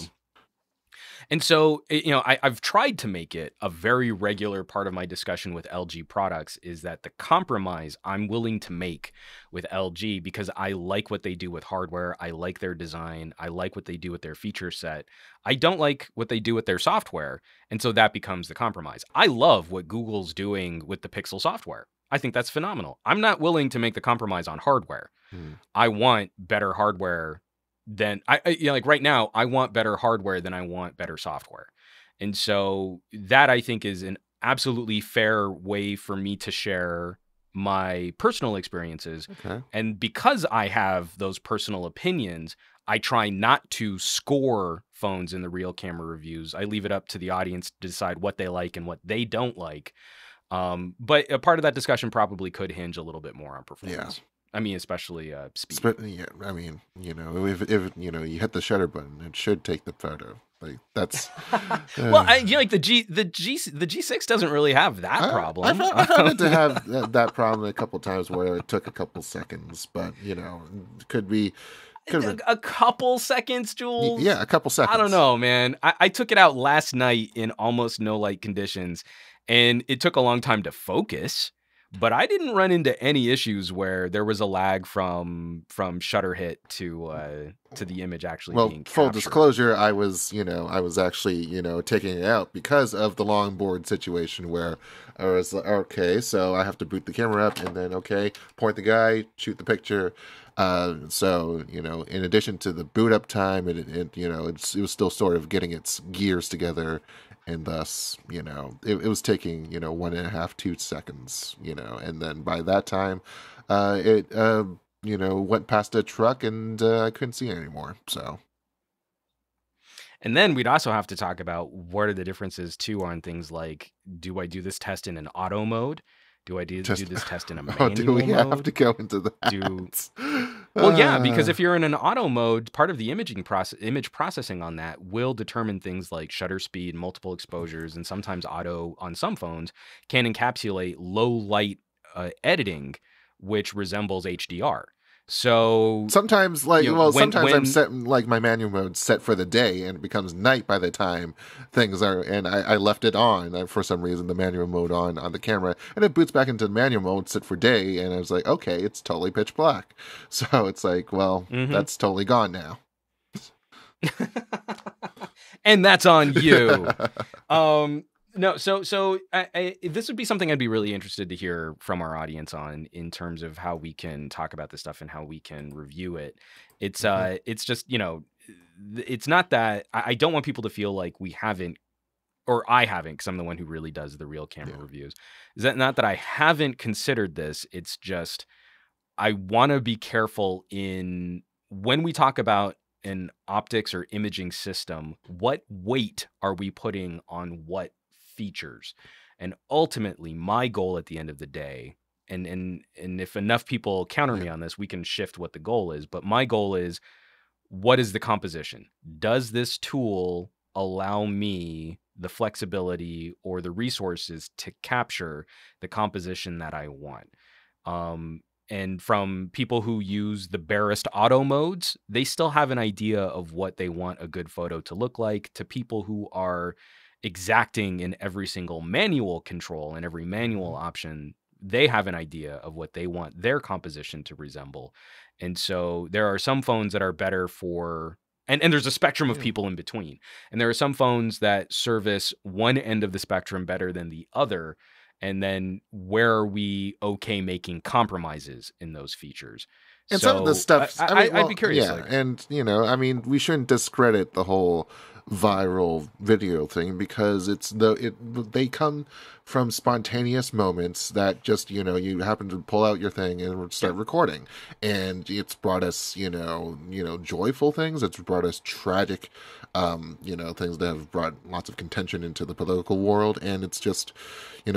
And so, I've tried to make it a very regular part of my discussion with LG products is that the compromise I'm willing to make with LG, because I like what they do with hardware, I like their design, I like what they do with their feature set, I don't like what they do with their software, and so that becomes the compromise. I love what Google's doing with the Pixel software. I think that's phenomenal. I'm not willing to make the compromise on hardware. I want better hardware than like right now, I want better hardware than I want better software. And so that I think is an absolutely fair way for me to share my personal experiences. Okay. And because I have those personal opinions, I try not to score phones in the real camera reviews. I leave it up to the audience to decide what they like and what they don't like. But a part of that discussion probably could hinge a little bit more on performance. Yeah. I mean, especially speed. Yeah, I mean, if you hit the shutter button, it should take the photo. Like that's well, like the G6 doesn't really have that problem. I found it to have that problem a couple times where it took a couple seconds, but could be a couple seconds, Jules. Yeah, a couple seconds. I don't know, man. I took it out last night in almost no light conditions, and it took a long time to focus. But I didn't run into any issues where there was a lag from shutter hit to the image actually being captured. Full disclosure, I was actually, taking it out because of the longboard situation where I was like, okay, so I have to boot the camera up and then, point the guy, shoot the picture. So, in addition to the boot up time, it was still sort of getting its gears together. And thus, it was taking, 1.5, 2 seconds, and then by that time, it, went past a truck and I couldn't see it anymore. So. And then we'd also have to talk about what are the differences too on things like, do I do this test in an auto mode? Do I do this test in a manual mode? Do we have to go into that? Well, yeah, because if you're in an auto mode, part of the image processing on that will determine things like shutter speed, multiple exposures, and sometimes auto on some phones can encapsulate low light which resembles HDR. So sometimes, sometimes I'm set like my manual mode set for the day, and it becomes night by the time things are. And I left it on for some reason, the manual mode on the camera, and it boots back into the manual mode, set for day, and I was like, okay, it's totally pitch black. So it's like, well, that's totally gone now. And that's on you. No, so this would be something I'd be really interested to hear from our audience on, in terms of how we can talk about this stuff and how we can review it. It's it's just, it's not that I don't want people to feel like we haven't, or I haven't, because I'm the one who really does the real camera reviews. Is that not that I haven't considered this? It's just I want to be careful in when we talk about an optics or imaging system, what weight are we putting on what features? And ultimately, my goal at the end of the day, and if enough people counter me on this, we can shift what the goal is. But my goal is, what is the composition? Does this tool allow me the flexibility or the resources to capture the composition that I want? And from people who use the barest auto modes, they still have an idea of what they want a good photo to look like. To people who are exacting in every single manual control and every manual option, they have an idea of what they want their composition to resemble. And so there are some phones that are better for, and there's a spectrum of people in between. And there are some phones that service one end of the spectrum better than the other. And then where are we okay making compromises in those features? And some of the stuff, I'd be curious. Yeah, and we shouldn't discredit the whole viral video thing, because they come from spontaneous moments that just, you happen to pull out your thing and start recording. And it's brought us, joyful things. It's brought us tragic, things that have brought lots of contention into the political world. And it's just, these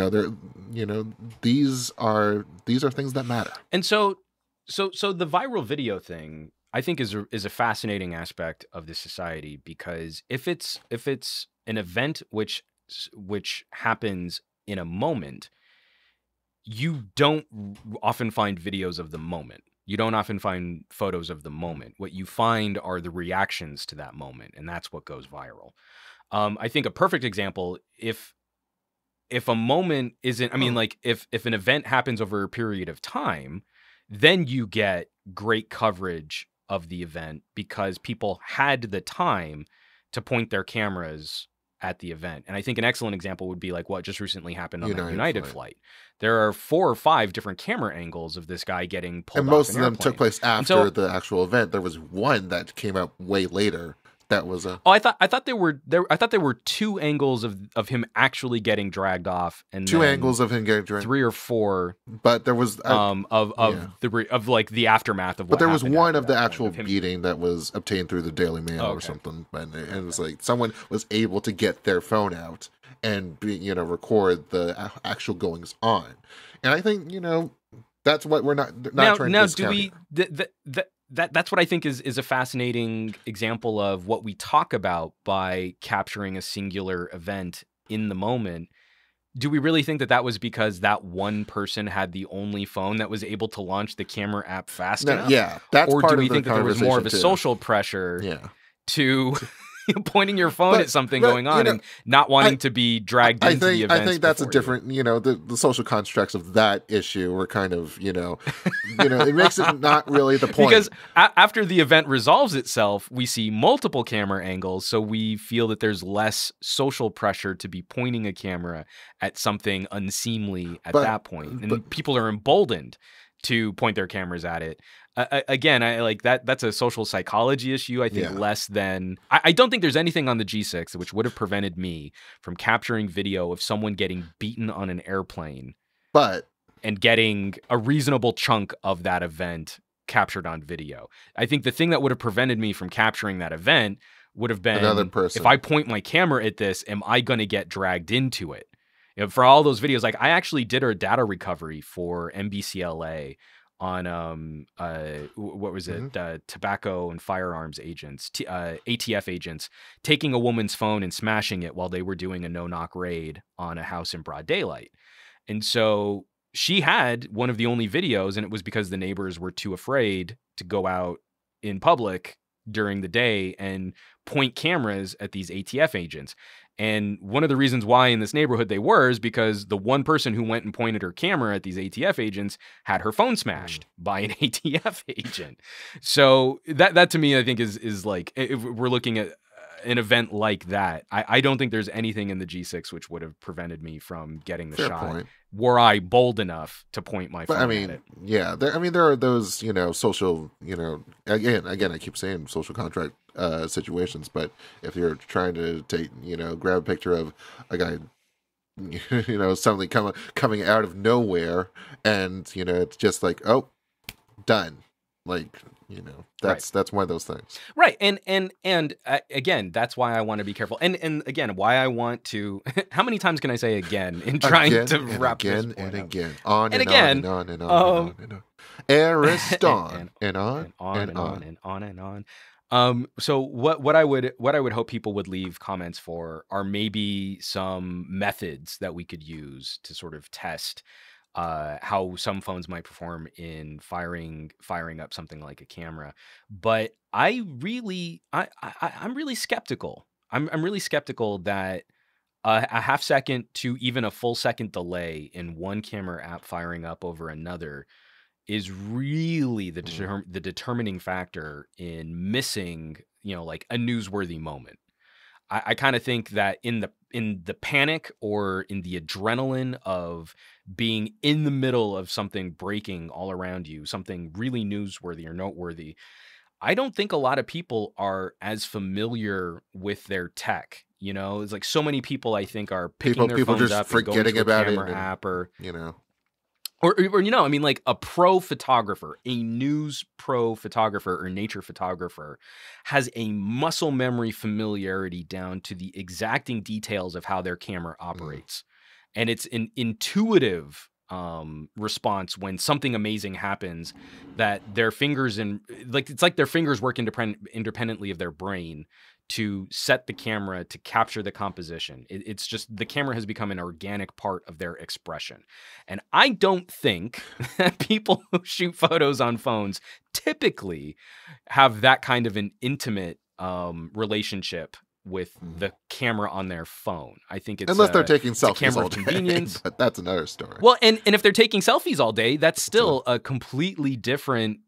are things that matter. And so the viral video thing, I think, is a fascinating aspect of this society, because if it's an event which happens in a moment, you don't often find videos of the moment. You don't often find photos of the moment. What you find are the reactions to that moment, and that's what goes viral. I think a perfect example, if a moment isn't, if an event happens over a period of time, then you get great coverage of the event because people had the time to point their cameras at the event. And I think an excellent example would be like what just recently happened on the United flight. There are 4 or 5 different camera angles of this guy getting pulled off an airplane. And most of them took place after the actual event. There was one that came out way later. That was a... Oh, I thought there were 2 angles of him actually getting dragged off, and 2 angles of him getting dragged. 3 or 4. But there was the aftermath of what. But there was one of the actual beating that was obtained through the Daily Mail or something, and it was like someone was able to get their phone out and record the actual goings on. And I think that's what we're not trying to discount. Do we That's what I think is a fascinating example of what we talk about by capturing a singular event in the moment. Do we really think that was because that one person had the only phone that was able to launch the camera app fast enough? Yeah, that's or part do we of think the that there was more of a social pressure to pointing your phone at something going on and not wanting to be dragged into the event? I think that's a different, the social constructs of that issue were kind of, it makes it not really the point. Because after the event resolves itself, we see multiple camera angles, so we feel that there's less social pressure to be pointing a camera at something unseemly at that point. And people are emboldened to point their cameras at it. Again, I like that. That's a social psychology issue. I think less than I don't think there's anything on the G6 which would have prevented me from capturing video of someone getting beaten on an airplane, and getting a reasonable chunk of that event captured on video. I think the thing that would have prevented me from capturing that event would have been another person. If I point my camera at this, am I going to get dragged into it? For all those videos, like I actually did a data recovery for NBCLA on what was it? Tobacco and firearms agents, ATF agents, taking a woman's phone and smashing it while they were doing a no-knock raid on a house in broad daylight. And so she had one of the only videos, and it was because the neighbors were too afraid to go out in public during the day and point cameras at these ATF agents. And one of the reasons why in this neighborhood they were is because the one person who went and pointed her camera at these ATF agents had her phone smashed by an ATF agent. So that to me, I think is like, if we're looking at an event like that, I don't think there's anything in the G6 which would have prevented me from getting the shot. Point. Were I bold enough to point my phone at it. Yeah, there are those, social, again, I keep saying social contract situations, but if you're trying to take, grab a picture of a guy, suddenly coming out of nowhere, and, it's just like, oh, done. Like, that's one of those things. Right. And again, that's why I want to be careful. And again, why I want to, how many times can I say again in trying to wrap this point and up? again, on and and again, on and on and on and on. Ariston and on and on and on and on. So what I would hope people would leave comments for are maybe some methods that we could use to sort of test how some phones might perform in firing up something like a camera. But I'm really skeptical. I'm really skeptical that a half second to even a full second delay in one camera app firing up over another is really the determining factor in missing, like a newsworthy moment. I kind of think that in the panic or in the adrenaline of being in the middle of something breaking all around you, something really newsworthy or noteworthy, I don't think a lot of people are as familiar with their tech. It's like so many people I think are picking their phones just up forgetting and going to about a camera it, app or or I mean, like a pro photographer, a news pro photographer or nature photographer has a muscle memory familiarity down to the exacting details of how their camera operates. And it's an intuitive response when something amazing happens that their fingers it's like their fingers work independently of their brain to set the camera to capture the composition. It's just the camera has become an organic part of their expression. And I don't think that people who shoot photos on phones typically have that kind of an intimate relationship with the camera on their phone. I think it's unless they're taking selfies all day, convenience. But that's another story. Well, and if they're taking selfies all day, that's still a completely different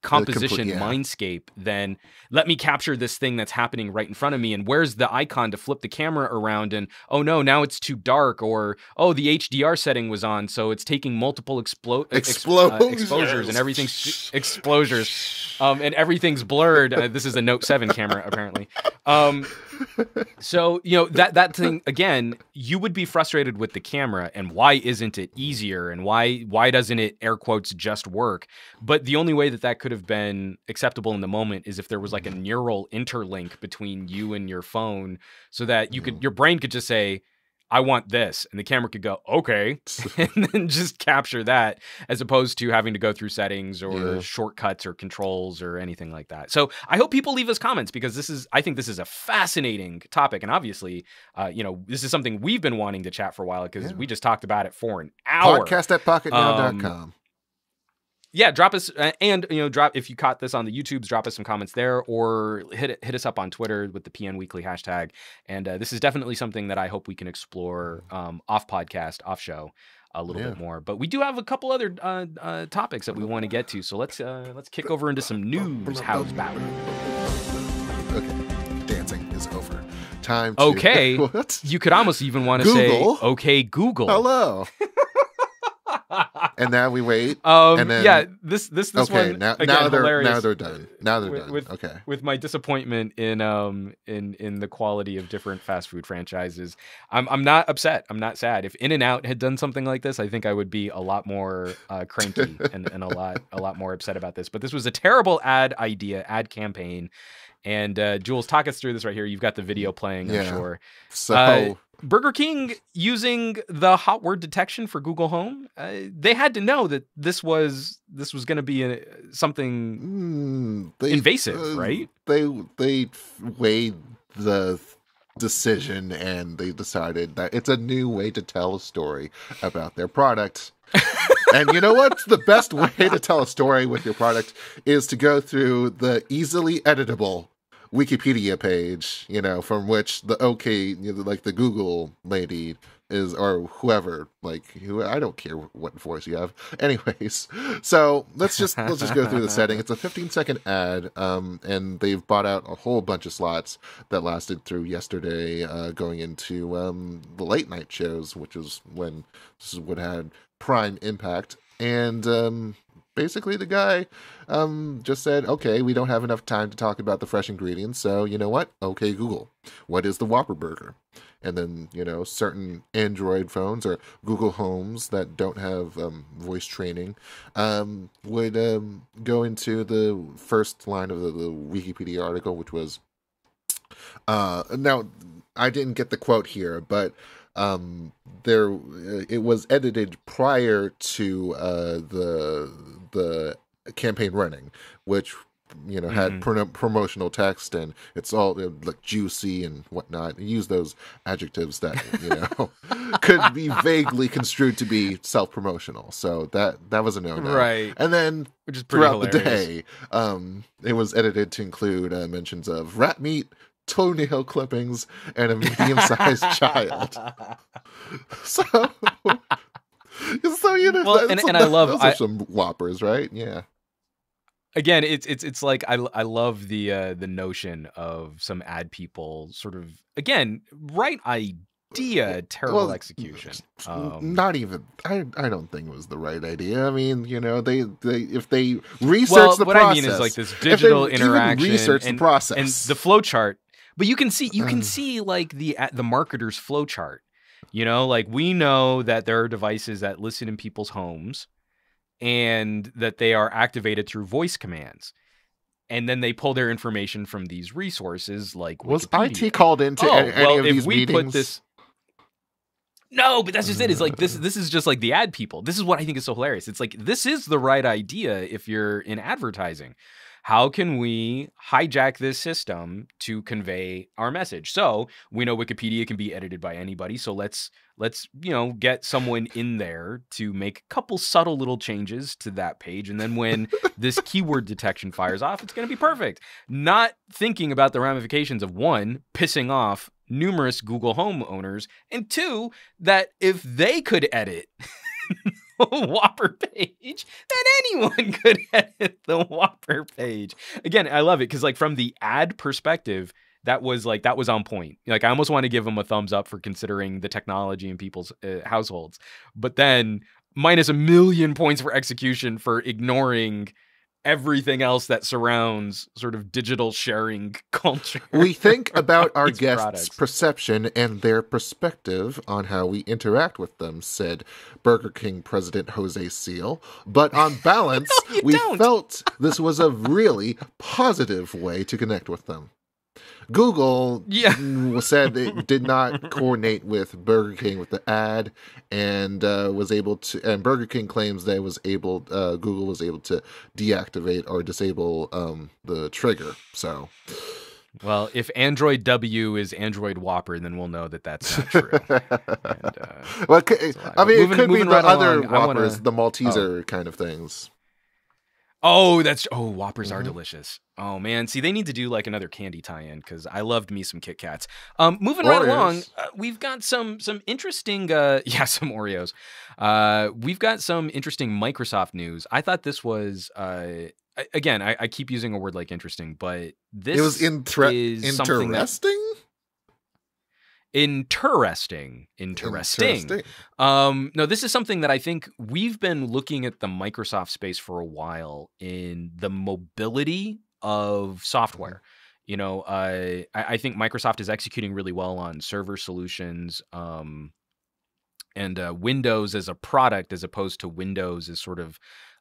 composition mindscape than let me capture this thing that's happening right in front of me, and where's the icon to flip the camera around, and oh no, now it's too dark, or oh, the HDR setting was on, so it's taking multiple exposures and everything's exposures, and everything's blurred. This is a Note 7 camera apparently. So that thing again, you would be frustrated with the camera, and why isn't it easier, and why doesn't it, air quotes, just work? But the only way that could have been acceptable in the moment is if there was like a neural interlink between you and your phone, so that your brain could just say, I want this, and the camera could go, okay, and then just capture that, as opposed to having to go through settings or shortcuts or controls or anything like that. So I hope people leave us comments, because I think this is a fascinating topic, and obviously, this is something we've been wanting to chat for a while, because we just talked about it for an hour. Podcast@pocketnow.com. Yeah, drop us, and if you caught this on the YouTubes, drop us some comments there, or hit us up on Twitter with the PN Weekly hashtag. And this is definitely something that I hope we can explore off podcast, off show a little bit more. But we do have a couple other topics that we want to get to, so let's kick over into some news. How's about it? Okay, dancing is over. Time to... Okay, what? You could almost even want to say, okay, Google. Hello. And now we wait. And then, this okay, one now again, they're done. Now they're done. Okay. With my disappointment in the quality of different fast food franchises, I'm not upset. I'm not sad. If In-N-Out had done something like this, I think I would be a lot more cranky and a lot more upset about this. But this was a terrible ad campaign. And Jules, talk us through this right here. You've got the video playing, I'm sure. So Burger King using the hot word detection for Google Home. They had to know that this was going to be something invasive, right? They weighed the decision, and they decided that it's a new way to tell a story about their product. And you know what? The best way to tell a story with your product is to go through the easily editable Wikipedia page, from which the like the Google lady is, or whoever, like who, I don't care what voice you have. Anyways, so let's just go through the setting. It's a 15-second ad, and they've bought out a whole bunch of slots that lasted through yesterday, going into the late night shows, which is when this is what had prime impact. And basically the guy just said, okay, we don't have enough time to talk about the fresh ingredients, so you know what? Okay, Google, what is the Whopper Burger? And then, certain Android phones or Google Homes that don't have voice training would go into the first line of the Wikipedia article, which was, now, I didn't get the quote here, but it was edited prior to the campaign running, which had promotional text, and it's all like juicy and whatnot. Use those adjectives that could be vaguely construed to be self-promotional. So that was a no-no, right? And then which is pretty throughout hilarious. the day, it was edited to include mentions of rat meat, toenail clippings, and a medium-sized child. So well, and I love those are some Whoppers, right? Yeah. Again, it's like I love the notion of some ad people sort of, again, right idea, terrible execution. Not even. I don't think it was the right idea. I mean, they if they research the what process, I mean is like this digital interaction, research the process and the flow chart. But you can see like the marketer's flow chart. Like we know that there are devices that listen in people's homes, and that they are activated through voice commands. And then they pull their information from these resources like Was Wikipedia. IT called into any of these meetings? Put this... No, but that's just it. It's like this is just like the ad people. This is what I think is so hilarious. It's like, this is the right idea if you're in advertising. How can we hijack this system to convey our message? So we know Wikipedia can be edited by anybody. So let's get someone in there to make a couple subtle little changes to that page. And then when this keyword detection fires off, it's going to be perfect. Not thinking about the ramifications of, one, pissing off numerous Google Home owners, and two, that if they could edit Whopper page, then anyone could edit the Whopper page. Again, I love it because, like, from the ad perspective, that was on point. Like, I almost want to give them a thumbs up for considering the technology in people's households, but then minus 1,000,000 points for execution for ignoring everything else that surrounds sort of digital sharing culture. We think about our guests' products. perception and their perspective on how we interact with them, said Burger King President Jose Seal. But on balance, we felt this was a really positive way to connect with them. Google said it did not coordinate with Burger King with the ad, and was able to. And Burger King claims they was able. Google was able to deactivate or disable the trigger. So, well, if Android W is Android Whopper, then we'll know that that's not true. And, well, I mean, it could be the right other along, Whoppers, the Malteser kind of things. Whoppers are delicious. Oh man, see, they need to do like another candy tie-in because I loved me some Kit Kats. Moving right along, we've got some interesting, some Oreos. We've got some interesting Microsoft news. I thought this was, again, I keep using a word like interesting, but this is something interesting. Interesting. No, this is something that I think we've been looking at the Microsoft space for a while in the mobility of software. I think Microsoft is executing really well on server solutions, and Windows as a product, as opposed to Windows as sort of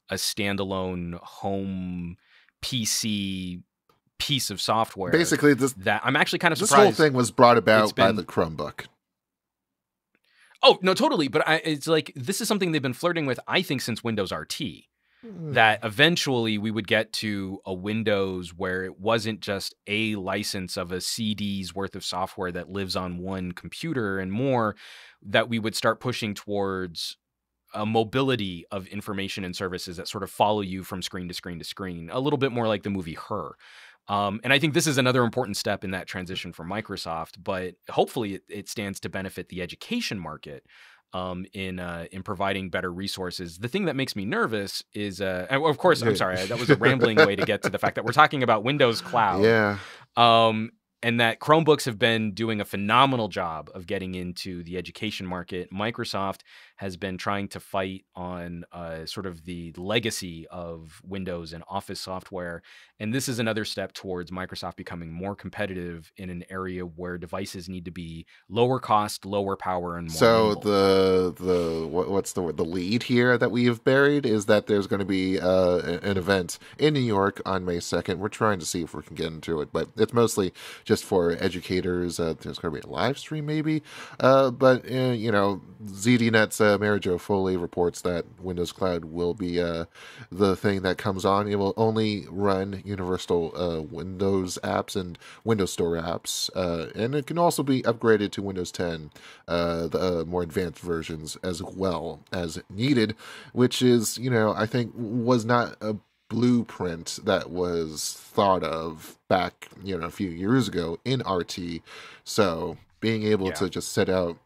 a standalone home PC piece of software. Basically, that I'm actually kind of surprised. This whole thing was brought about by the Chromebook. Oh, no, totally. But it's like, this is something they've been flirting with, I think, since Windows RT. That eventually we would get to a Windows where it wasn't just a license of a CD's worth of software that lives on one computer, and more that we would start pushing towards a mobility of information and services that sort of follow you from screen to screen to screen, a little bit more like the movie Her. And I think this is another important step in that transition for Microsoft, but hopefully it stands to benefit the education market in providing better resources. The thing that makes me nervous is, and of course, I'm sorry, that was a rambling way to get to the fact that we're talking about Windows Cloud. Yeah. And that Chromebooks have been doing a phenomenal job of getting into the education market. Microsoft has been trying to fight on sort of the legacy of Windows and Office software. And this is another step towards Microsoft becoming more competitive in an area where devices need to be lower cost, lower power, and more So nimble. what's the word? The lead here that we have buried is that there's going to be an event in New York on May 2nd. We're trying to see if we can get into it, but it's mostly just for educators. There's going to be a live stream maybe, but you know, ZDNet's Mary Jo Foley reports that Windows Cloud will be the thing that comes on. It will only run universal Windows apps and Windows Store apps, and it can also be upgraded to Windows 10, the more advanced versions as well as needed, which is, you know, I think was not a blueprint that was thought of back, you know, a few years ago in RT. So being able to just set out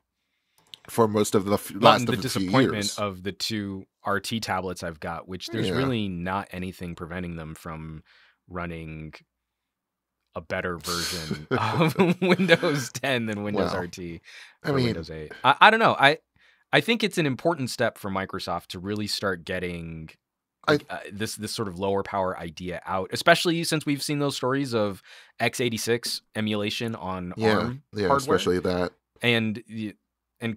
for most of the last of the disappointment of the two RT tablets I've got, which there's really not anything preventing them from running a better version of Windows 10 than Windows RT for Windows 8. I don't know. I think it's an important step for Microsoft to really start getting this sort of lower power idea out, especially since we've seen those stories of x86 emulation on ARM hardware. Especially that. And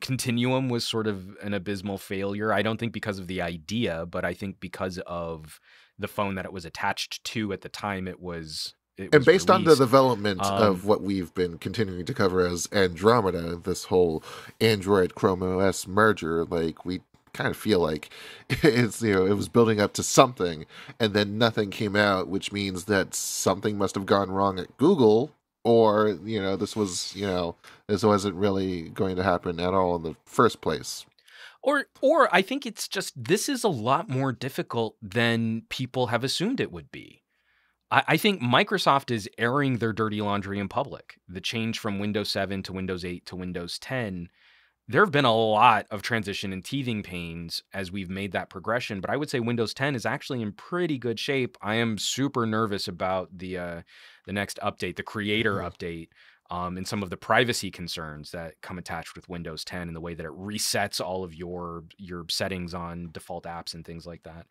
Continuum was sort of an abysmal failure. I don't think because of the idea, but I think because of the phone that it was attached to at the time it was and based on the development of what we've been continuing to cover as Andromeda, this whole Android Chrome OS merger, like we kind of feel like it's, you know, it was building up to something and then nothing came out, which means that something must have gone wrong at Google, or, you know, this wasn't really going to happen at all in the first place. Or I think it's just, this is a lot more difficult than people have assumed it would be. I think Microsoft is airing their dirty laundry in public. The change from Windows 7 to Windows 8 to Windows 10, there have been a lot of transition and teething pains as we've made that progression, but I would say Windows 10 is actually in pretty good shape. I am super nervous about the next update, the Creator update, and some of the privacy concerns that come attached with Windows 10 and the way that it resets all of your settings on default apps and things like that.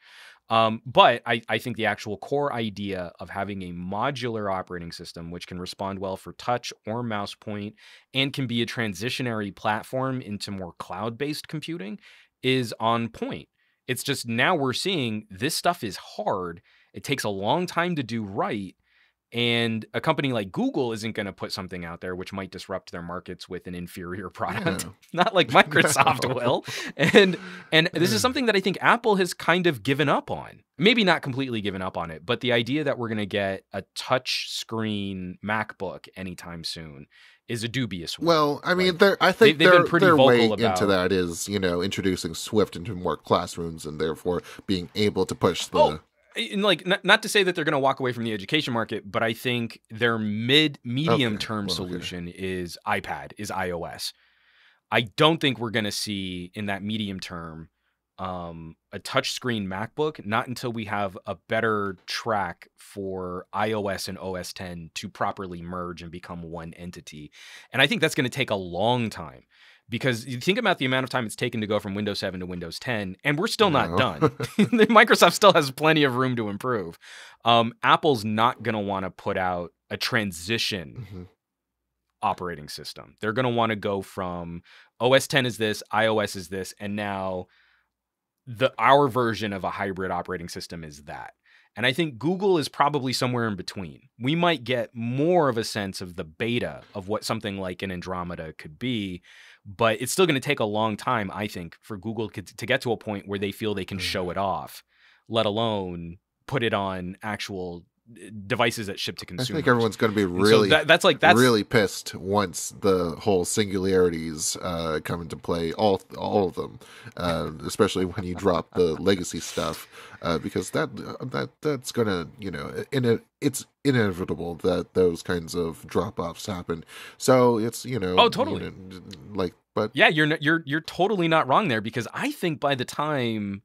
But I think the actual core idea of having a modular operating system which can respond well for touch or mouse point and can be a transitionary platform into more cloud-based computing is on point. It's just now we're seeing this stuff is hard. It takes a long time to do right. And a company like Google isn't going to put something out there which might disrupt their markets with an inferior product, not like Microsoft will. And this is something that I think Apple has kind of given up on. Maybe not completely given up on it, but the idea that we're going to get a touch screen MacBook anytime soon is a dubious one. Well, I mean, I think they've been pretty vocal way into that is, you know, introducing Swift into more classrooms and therefore being able to push the... Like, not to say that they're going to walk away from the education market, but I think their medium-term solution is iPad, is iOS. I don't think we're going to see in that medium term a touchscreen MacBook, not until we have a better track for iOS and OS X to properly merge and become one entity. And I think that's going to take a long time. Because you think about the amount of time it's taken to go from Windows 7 to Windows 10, and we're still not done. Microsoft still has plenty of room to improve. Apple's not going to want to put out a transition operating system. They're going to want to go from OS X is this, iOS is this, and now our version of a hybrid operating system is that. And I think Google is probably somewhere in between. We might get more of a sense of the beta of what something like an Andromeda could be, but it's still going to take a long time, I think, for Google to get to a point where they feel they can show it off, let alone put it on actual devices that ship to I consumers. think everyone's going to be So really, that's really pissed once the whole singularities come into play. All of them, especially when you drop the legacy stuff, because that's gonna, it's inevitable that those kinds of drop offs happen. So it's Oh, totally. But Yeah, you're totally not wrong there, because I think by the time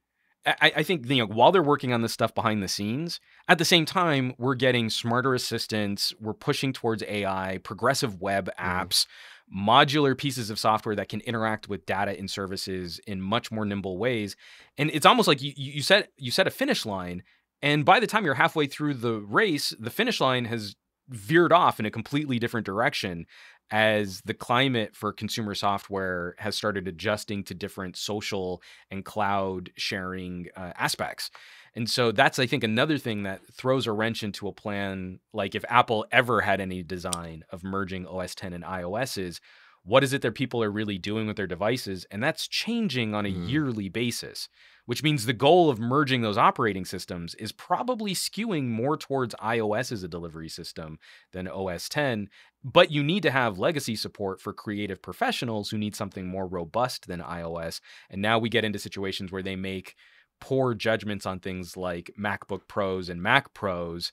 I think while they're working on this stuff behind the scenes, at the same time we're getting smarter assistants, we're pushing towards AI, progressive web apps, modular pieces of software that can interact with data and services in much more nimble ways. And it's almost like you set a finish line, and by the time you're halfway through the race, the finish line has veered off in a completely different direction, as the climate for consumer software has started adjusting to different social and cloud sharing aspects. And so that's, I think, another thing that throws a wrench into a plan. Like, if Apple ever had any design of merging OS 10 and iOS, is what is it that people are really doing with their devices? And that's changing on a yearly basis, which means the goal of merging those operating systems is probably skewing more towards iOS as a delivery system than OS 10. But you need to have legacy support for creative professionals who need something more robust than iOS. And now we get into situations where they make poor judgments on things like MacBook Pros and Mac Pros.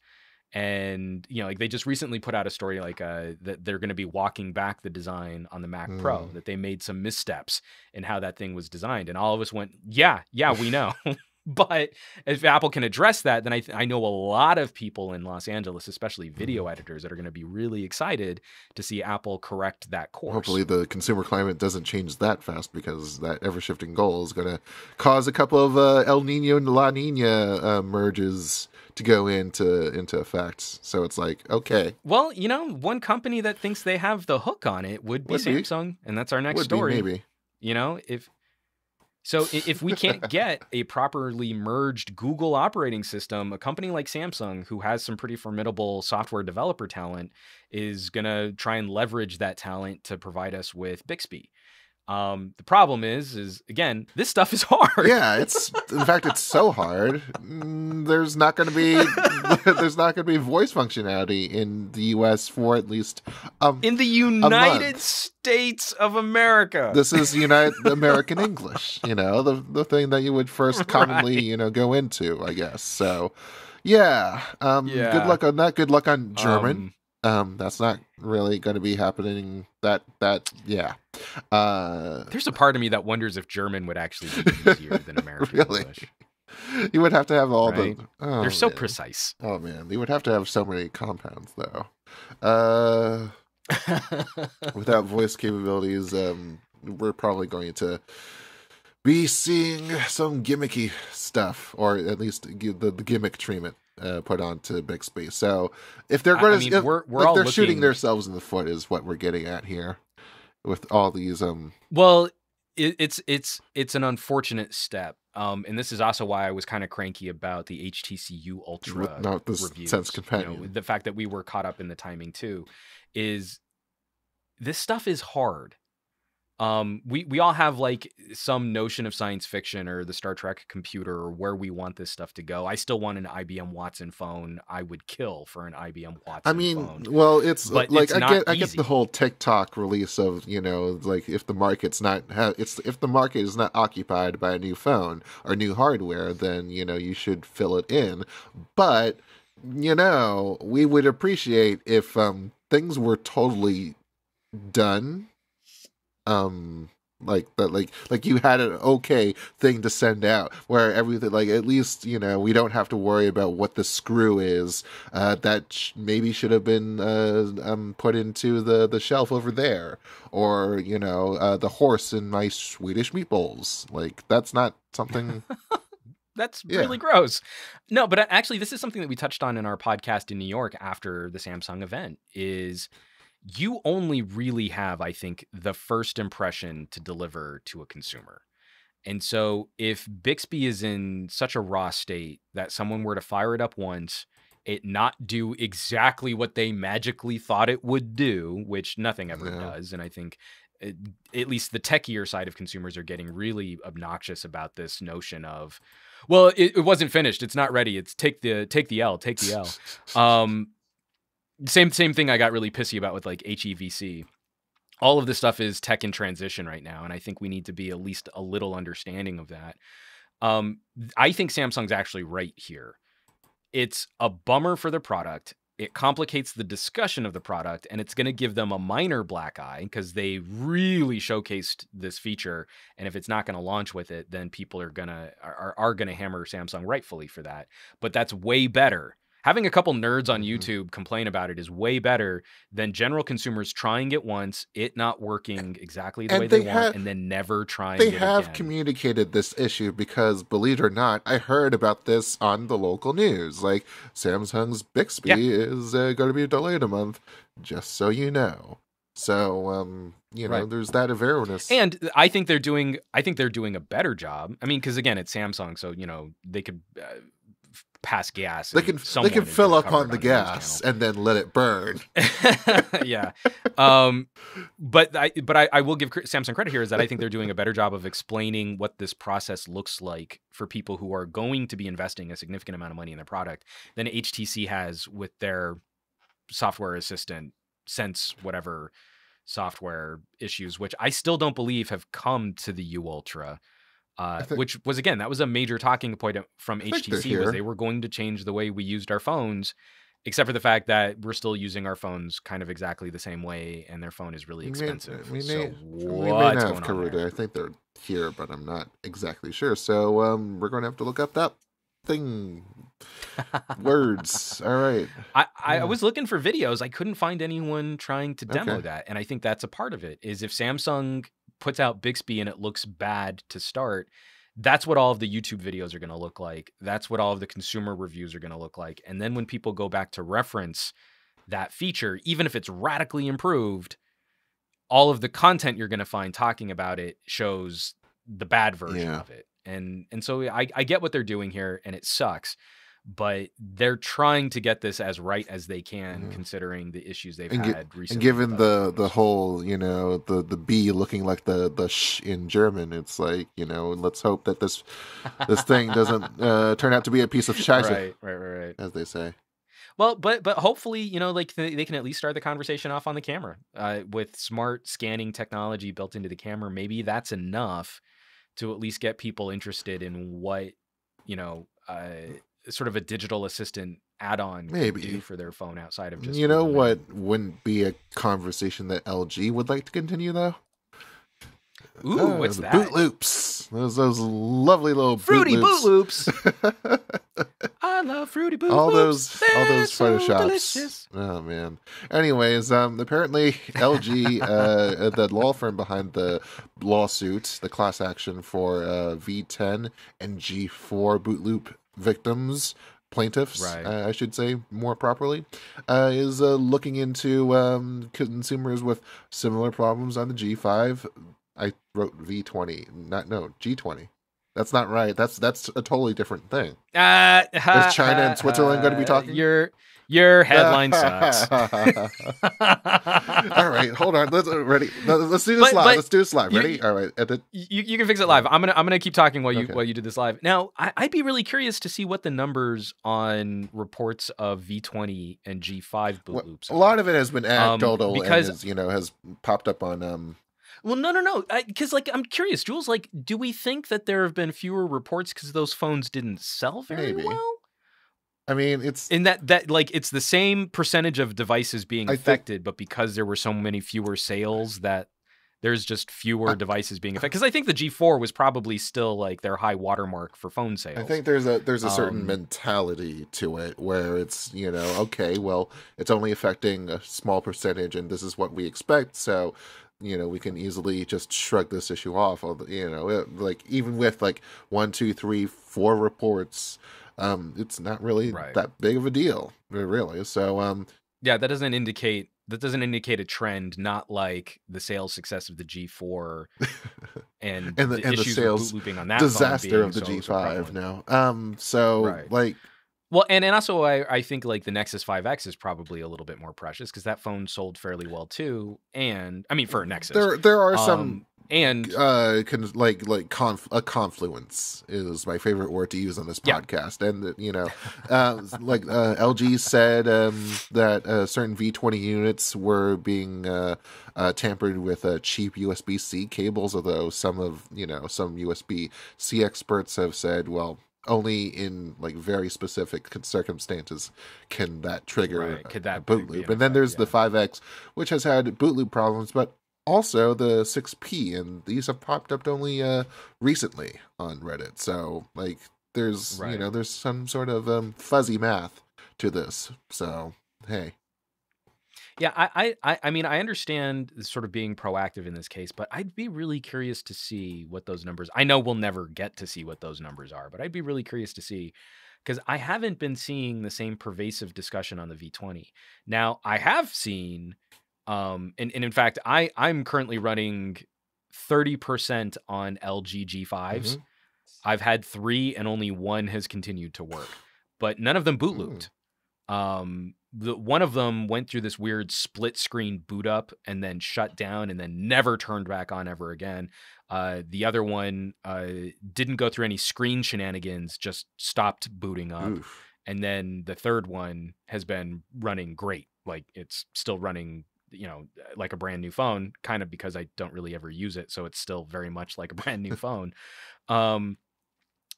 And, like, they just recently put out a story like that they're going to be walking back the design on the Mac Pro, that they made some missteps in how that thing was designed. And all of us went, yeah, we know. But if Apple can address that, then I know a lot of people in Los Angeles, especially video editors, that are going to be really excited to see Apple correct that course. Hopefully the consumer climate doesn't change that fast, because that ever-shifting goal is going to cause a couple of El Nino and La Nina merges to go into effect. So it's like, okay. Well, one company that thinks they have the hook on it would be Samsung, and that's our next story. Maybe. If we can't get a properly merged Google operating system, a company like Samsung, who has some pretty formidable software developer talent, is going to try and leverage that talent to provide us with Bixby. The problem is again, this stuff is hard. Yeah, in fact, it's so hard. There's not going to be voice functionality in the US for at least in the United States of America. This is United American English, the thing that you would first commonly, go into, I guess. So, yeah. Good luck on that. Good luck on German. That's not really going to be happening. Yeah. There's a part of me that wonders if German would actually be easier than American English. You would have to have all they're so precise. Oh man, you would have to have so many compounds though. Without voice capabilities, we're probably going to be seeing some gimmicky stuff, or at least the gimmick treatment put onto Bixby. So if they're going to, they're shooting themselves in the foot, is what we're getting at here with all these. Well, it's an unfortunate step, and this is also why I was kind of cranky about the HTC Ultra reviews. Sense Companion. The fact that we were caught up in the timing too, is this stuff is hard. We all have like some notion of science fiction or the Star Trek computer or where we want this stuff to go. I still want an IBM Watson phone. I would kill for an IBM Watson phone. Well, it's like I get the whole TikTok release of, like if the market is not occupied by a new phone or new hardware, then you should fill it in. But we would appreciate if things were totally done. Like you had an okay thing to send out, where everything, like, at least we don't have to worry about what the screw is that maybe should have been put into the shelf over there, or the horse in my Swedish meatballs. Like, that's not something. That's really gross. No, but actually, this is something that we touched on in our podcast in New York after the Samsung event. Is you only really have, I think, the first impression to deliver to a consumer. And so if Bixby is in such a raw state that someone were to fire it up once, it not do exactly what they magically thought it would do, which nothing ever does. And I think at least the techier side of consumers are getting really obnoxious about this notion of, Well, it wasn't finished. It's not ready. It's take the L, take the L. Same thing I got really pissy about with like HEVC. All of this stuff is tech in transition right now, and I think we need to be at least a little understanding of that. I think Samsung's actually right here. It's a bummer for the product. It complicates the discussion of the product, and it's going to give them a minor black eye because they really showcased this feature. And if it's not going to launch with it, then people are gonna hammer Samsung rightfully for that. But that's way better. Having a couple nerds on YouTube complain about it is way better than general consumers trying it once, it not working exactly the way they want, and then never trying it again. They have communicated this issue because, believe it or not, I heard about this on the local news. Like, Samsung's Bixby is going to be delayed a month, just so you know. So, you know, there's that awareness. And I think they're doing a better job. I mean, because again, it's Samsung, so, you know, they could... pass gas. They can fill up on the gas and then let it burn. Yeah. But I will give Samsung credit here is that I think they're doing a better job of explaining what this process looks like for people who are going to be investing a significant amount of money in their product than HTC has with their software assistant Sense whatever software issues, which I still don't believe have come to the U Ultra. Which was, again, that was a major talking point from HTC, was they were going to change the way we used our phones, except for the fact that we're still using our phones kind of exactly the same way, and their phone is really expensive. We may not have Karuta. I think they're here, but I'm not exactly sure. So we're going to have to look up that thing. Words. All right. I was looking for videos. I couldn't find anyone trying to demo that, and I think that's a part of it, is if Samsung puts out Bixby and it looks bad to start, that's what all of the YouTube videos are going to look like. That's what all of the consumer reviews are going to look like. And then when people go back to reference that feature, even if it's radically improved, all of the content you're going to find talking about it shows the bad version of it. And so I get what they're doing here, and it sucks. But they're trying to get this as right as they can, considering the issues they've had recently. And given the whole, you know, the B looking like the sh in German, it's like, you know, let's hope that this thing doesn't turn out to be a piece of scheiße, right, as they say. Well, but hopefully, you know, like they can at least start the conversation off on the camera with smart scanning technology built into the camera. Maybe that's enough to at least get people interested in what, you know, sort of a digital assistant add-on can do for their phone outside of just... You know what wouldn't be a conversation that LG would like to continue, though? Ooh, what's that? Boot loops. Those lovely little fruity boot loops. I love fruity boot loops. All those so photoshops. Delicious. Oh man. Anyways, apparently LG, the law firm behind the lawsuit, the class action for V10 and G4 boot loop victims, plaintiffs, I should say more properly, is looking into consumers with similar problems on the G5. I wrote V20, G20. That's not right. That's a totally different thing. Is China and Switzerland going to be talking? Your headline sucks. All right, hold on. Let's do this live. Let's do this live. Ready? All right. You can fix it live. I'm gonna keep talking while you do this live. Now, I'd be really curious to see what the numbers on reports of V20 and G5 boot loops are. A lot of it has been anecdotal because has popped up on Well, no. Because, I'm curious, Jules, do we think that there have been fewer reports because those phones didn't sell very well? I mean, it's... In that it's the same percentage of devices being affected, but because there were so many fewer sales that there's just fewer devices being affected. Because I think the G4 was probably still, their high watermark for phone sales. I think there's a certain mentality to it where it's, okay, well, it's only affecting a small percentage, and this is what we expect, so... we can easily just shrug this issue off. Even with 1, 2, 3, 4 reports, it's not really that big of a deal, really. So, yeah, that doesn't indicate a trend. Not like the sales success of the G4 and the issues sales with boot looping on that disaster of the G5 now. Well, and also I think the Nexus 5X is probably a little bit more precious because that phone sold fairly well too. And I mean, for a Nexus, there are some And a confluence is my favorite word to use on this podcast. And LG said that certain V20 units were being tampered with cheap USB-C cables, although some USB-C experts have said, well, only in like very specific circumstances can that trigger a boot loop. And then there's the 5X, which has had boot loop problems, but also the 6P, and these have popped up only recently on Reddit. So like there's there's some sort of fuzzy math to this. So hey. Yeah, I mean, I understand sort of being proactive in this case, but I'd be really curious to see what those numbers. I know we'll never get to see what those numbers are, but I'd be really curious to see, because I haven't been seeing the same pervasive discussion on the V20. Now, I have seen, and in fact, I'm currently running 30% on LG G5s. Mm-hmm. I've had 3 and only 1 has continued to work, but none of them boot looped. One of them went through this weird split screen boot up and then shut down and then never turned back on ever again. The other one didn't go through any screen shenanigans, just stopped booting up. Oof. And then the third one has been running great. Like it's still running, like a brand new phone, kind of because I don't really ever use it. So it's still very much like a brand new phone.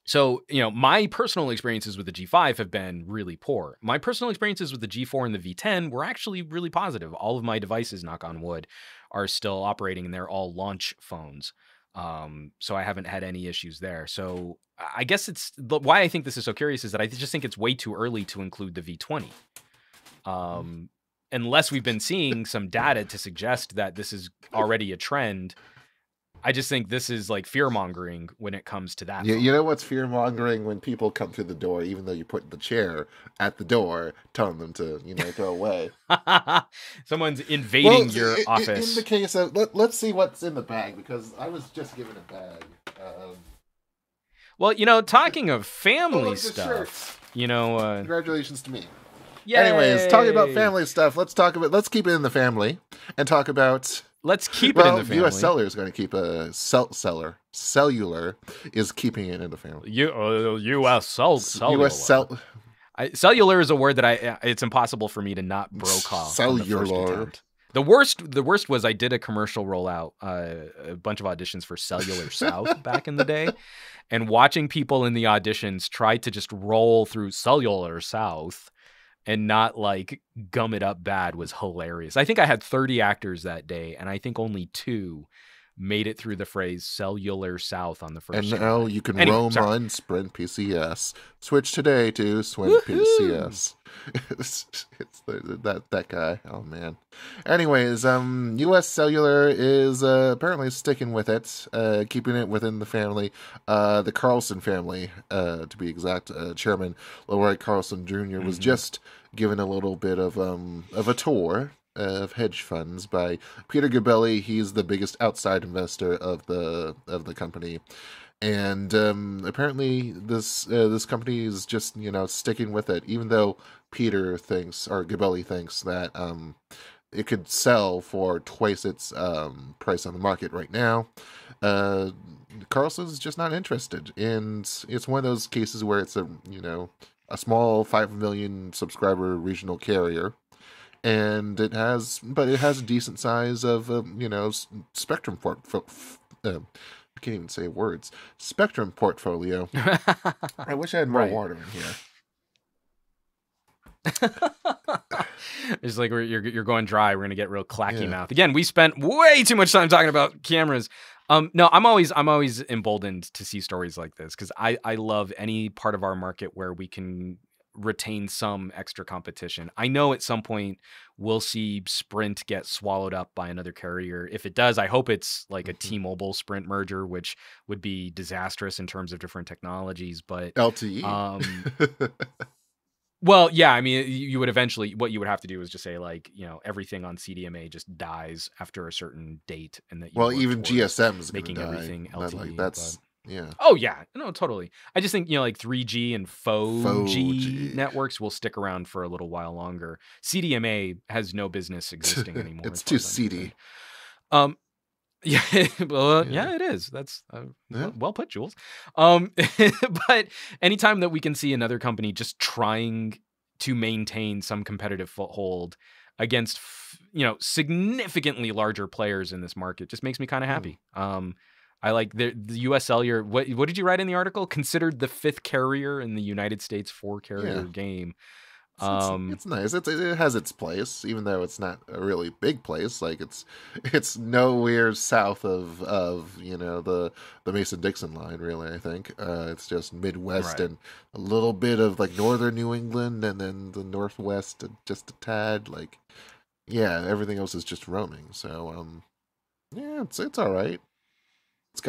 So, my personal experiences with the G5 have been really poor. My personal experiences with the G4 and the V10 were actually really positive. All of my devices, knock on wood, are still operating, and they're all launch phones. So I haven't had any issues there. So I guess why I think this is so curious is that I just think it's way too early to include the V20. Unless we've been seeing some data to suggest that this is already a trend. I just think this is like fear-mongering when it comes to that. Yeah, you know what's fear-mongering? When people come through the door, even though you put the chair at the door, telling them to, go away. Someone's invading your office. In the case of, let's see what's in the bag, because I was just given a bag. Well, talking of family stuff, Congratulations to me. Yay! Anyways, talking about family stuff, let's keep it in the family and talk about... Let's keep it in the family. U.S. Cellular is going to keep Cellular is keeping it in the family. U.S. Cellular. Cellular is a word that it's impossible for me to not brokaw. Cellular. The worst was I did a commercial rollout, a bunch of auditions for Cellular South back in the day, and watching people in the auditions try to just roll through Cellular South and not like gum it up bad was hilarious. I think I had 30 actors that day, and I think only 2 made it through the phrase Cellular South on the first. And now you can roam on Sprint PCS. Switch today to Sprint PCS. it's that guy. Oh man. Anyways, U.S. Cellular is apparently sticking with it, keeping it within the family. The Carlson family, to be exact, Chairman Leroy Carlson Jr. was just given a little bit of a tour of hedge funds by Peter Gabelli. He's the biggest outside investor of the company. And apparently this company is just, sticking with it, even though Peter thinks, or Gabelli thinks, that it could sell for twice its price on the market right now. Carlson's just not interested. And it's one of those cases where it's a small 5 million subscriber regional carrier. And it has a decent size of, spectrum I can't even say words. Spectrum portfolio. I wish I had more water in here. It's like you're going dry. We're gonna get real clacky mouth again. We spent way too much time talking about cameras. No, I'm always emboldened to see stories like this because I love any part of our market where we can retain some extra competition. I know at some point we'll see Sprint get swallowed up by another carrier. If it does, I hope it's like a T-Mobile Sprint merger, which would be disastrous in terms of different technologies. But LTE. Well, yeah, I mean, you would eventually, what you would have to do is just say like, everything on CDMA just dies after a certain date, and that even GSM is making everything LTE. That's. Yeah. Oh yeah, no, totally. I just think like 3G and 4G networks will stick around for a little while longer. CDMA has no business existing anymore. It's too seedy. Yeah, well, Yeah. yeah, it is. That's Yeah. well put, Jules. But anytime that we can see another company just trying to maintain some competitive foothold against, significantly larger players in this market, just makes me kind of Hmm. happy. I like the U.S. Cellular. What did you write in the article? Considered the fifth carrier in the United States four Yeah. carrier game. It's nice. It has its place, even though it's not a really big place. Like it's nowhere south of the Mason Dixon line. Really, I think it's just Midwest Right. and a little bit of like northern New England, and then the Northwest just a tad. Like yeah, everything else is just roaming. So yeah, it's all right. It's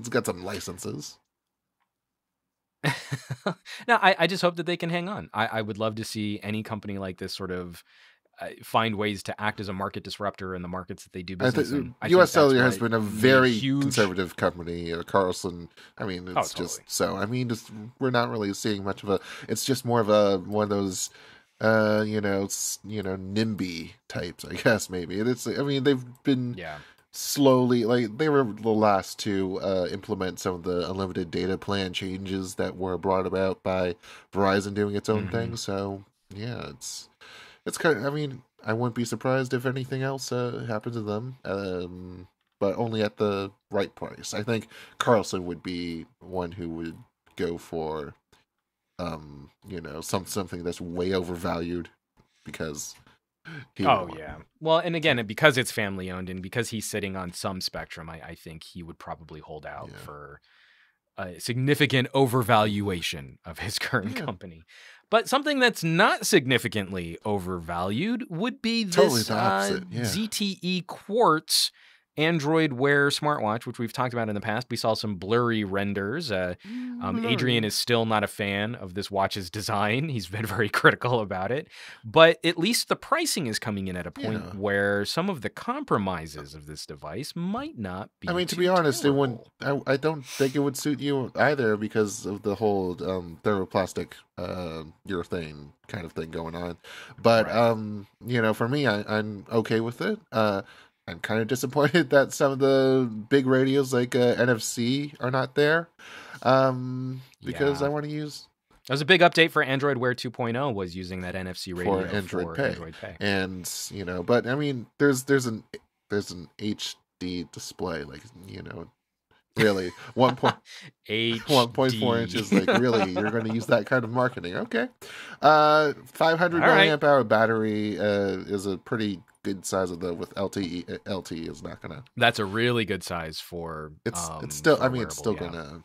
got some licenses. Now, I just hope that they can hang on. I would love to see any company like this sort of find ways to act as a market disruptor in the markets that they do I business think in. I U.S. think that's Cellular has what been a made very huge. conservative company. Carlson, I mean, Oh, it's just totally. so. I mean, we're not really seeing much of a. It's just more of a one of those, NIMBY types, I guess maybe. It's. I mean, they've been Yeah. slowly like they were the last to implement some of the unlimited data plan changes that were brought about by Verizon doing its own Hmm. thing. So yeah, it's kind of. I mean, I wouldn't be surprised if anything else happened to them, but only at the right price. I think Carlson would be one who would go for, something that's way overvalued because he would Oh want. yeah. Well, and again, because it's family owned and because he's sitting on some spectrum, I think he would probably hold out Yeah. for a significant Hmm. overvaluation of his current Yeah. company. But something that's not significantly overvalued would be Totally this the opposite. Yeah. ZTE Quartz Android Wear smartwatch, which we've talked about in the past. We saw some blurry renders. Adrian Blurry. is still not a fan of this watch's design. He's been very critical about it. But at least the pricing is coming in at a point Yeah. where some of the compromises of this device might not I be mean, to be too honest, it wouldn't. terrible. I don't think it would suit you either because of the whole thermoplastic urethane kind of thing going on. But Right. for me, I'm okay with it. I'm kind of disappointed that some of the big radios like NFC are not there. Because I Yeah. want to use That was a big update for Android Wear 2.0 was using that NFC for radio Android for Pay, Android Pay. and but I mean, there's an HD display, like really 1.4 HD. inches, like really you're going to use that kind of marketing? Okay. 500 All right. milliamp hour battery is a pretty good size of the with LTE is not gonna. That's a really good size It's still, I for a mean, it's wearable, still yeah. gonna,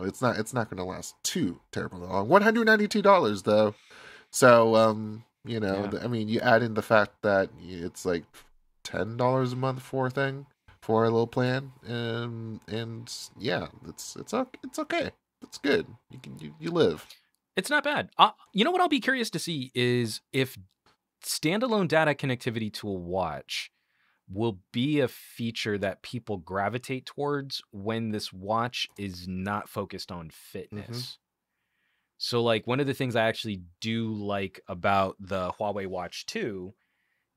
it's not gonna last too terribly long. $192 though. So Yeah. I mean, you add in the fact that it's like $10 a month for a thing, for a little plan, and yeah, it's okay. It's good. You live. It's not bad. You know what I'll be curious to see is if standalone data connectivity to a watch will be a feature that people gravitate towards when this watch is not focused on Hmm. fitness. So like one of the things I actually do like about the Huawei Watch 2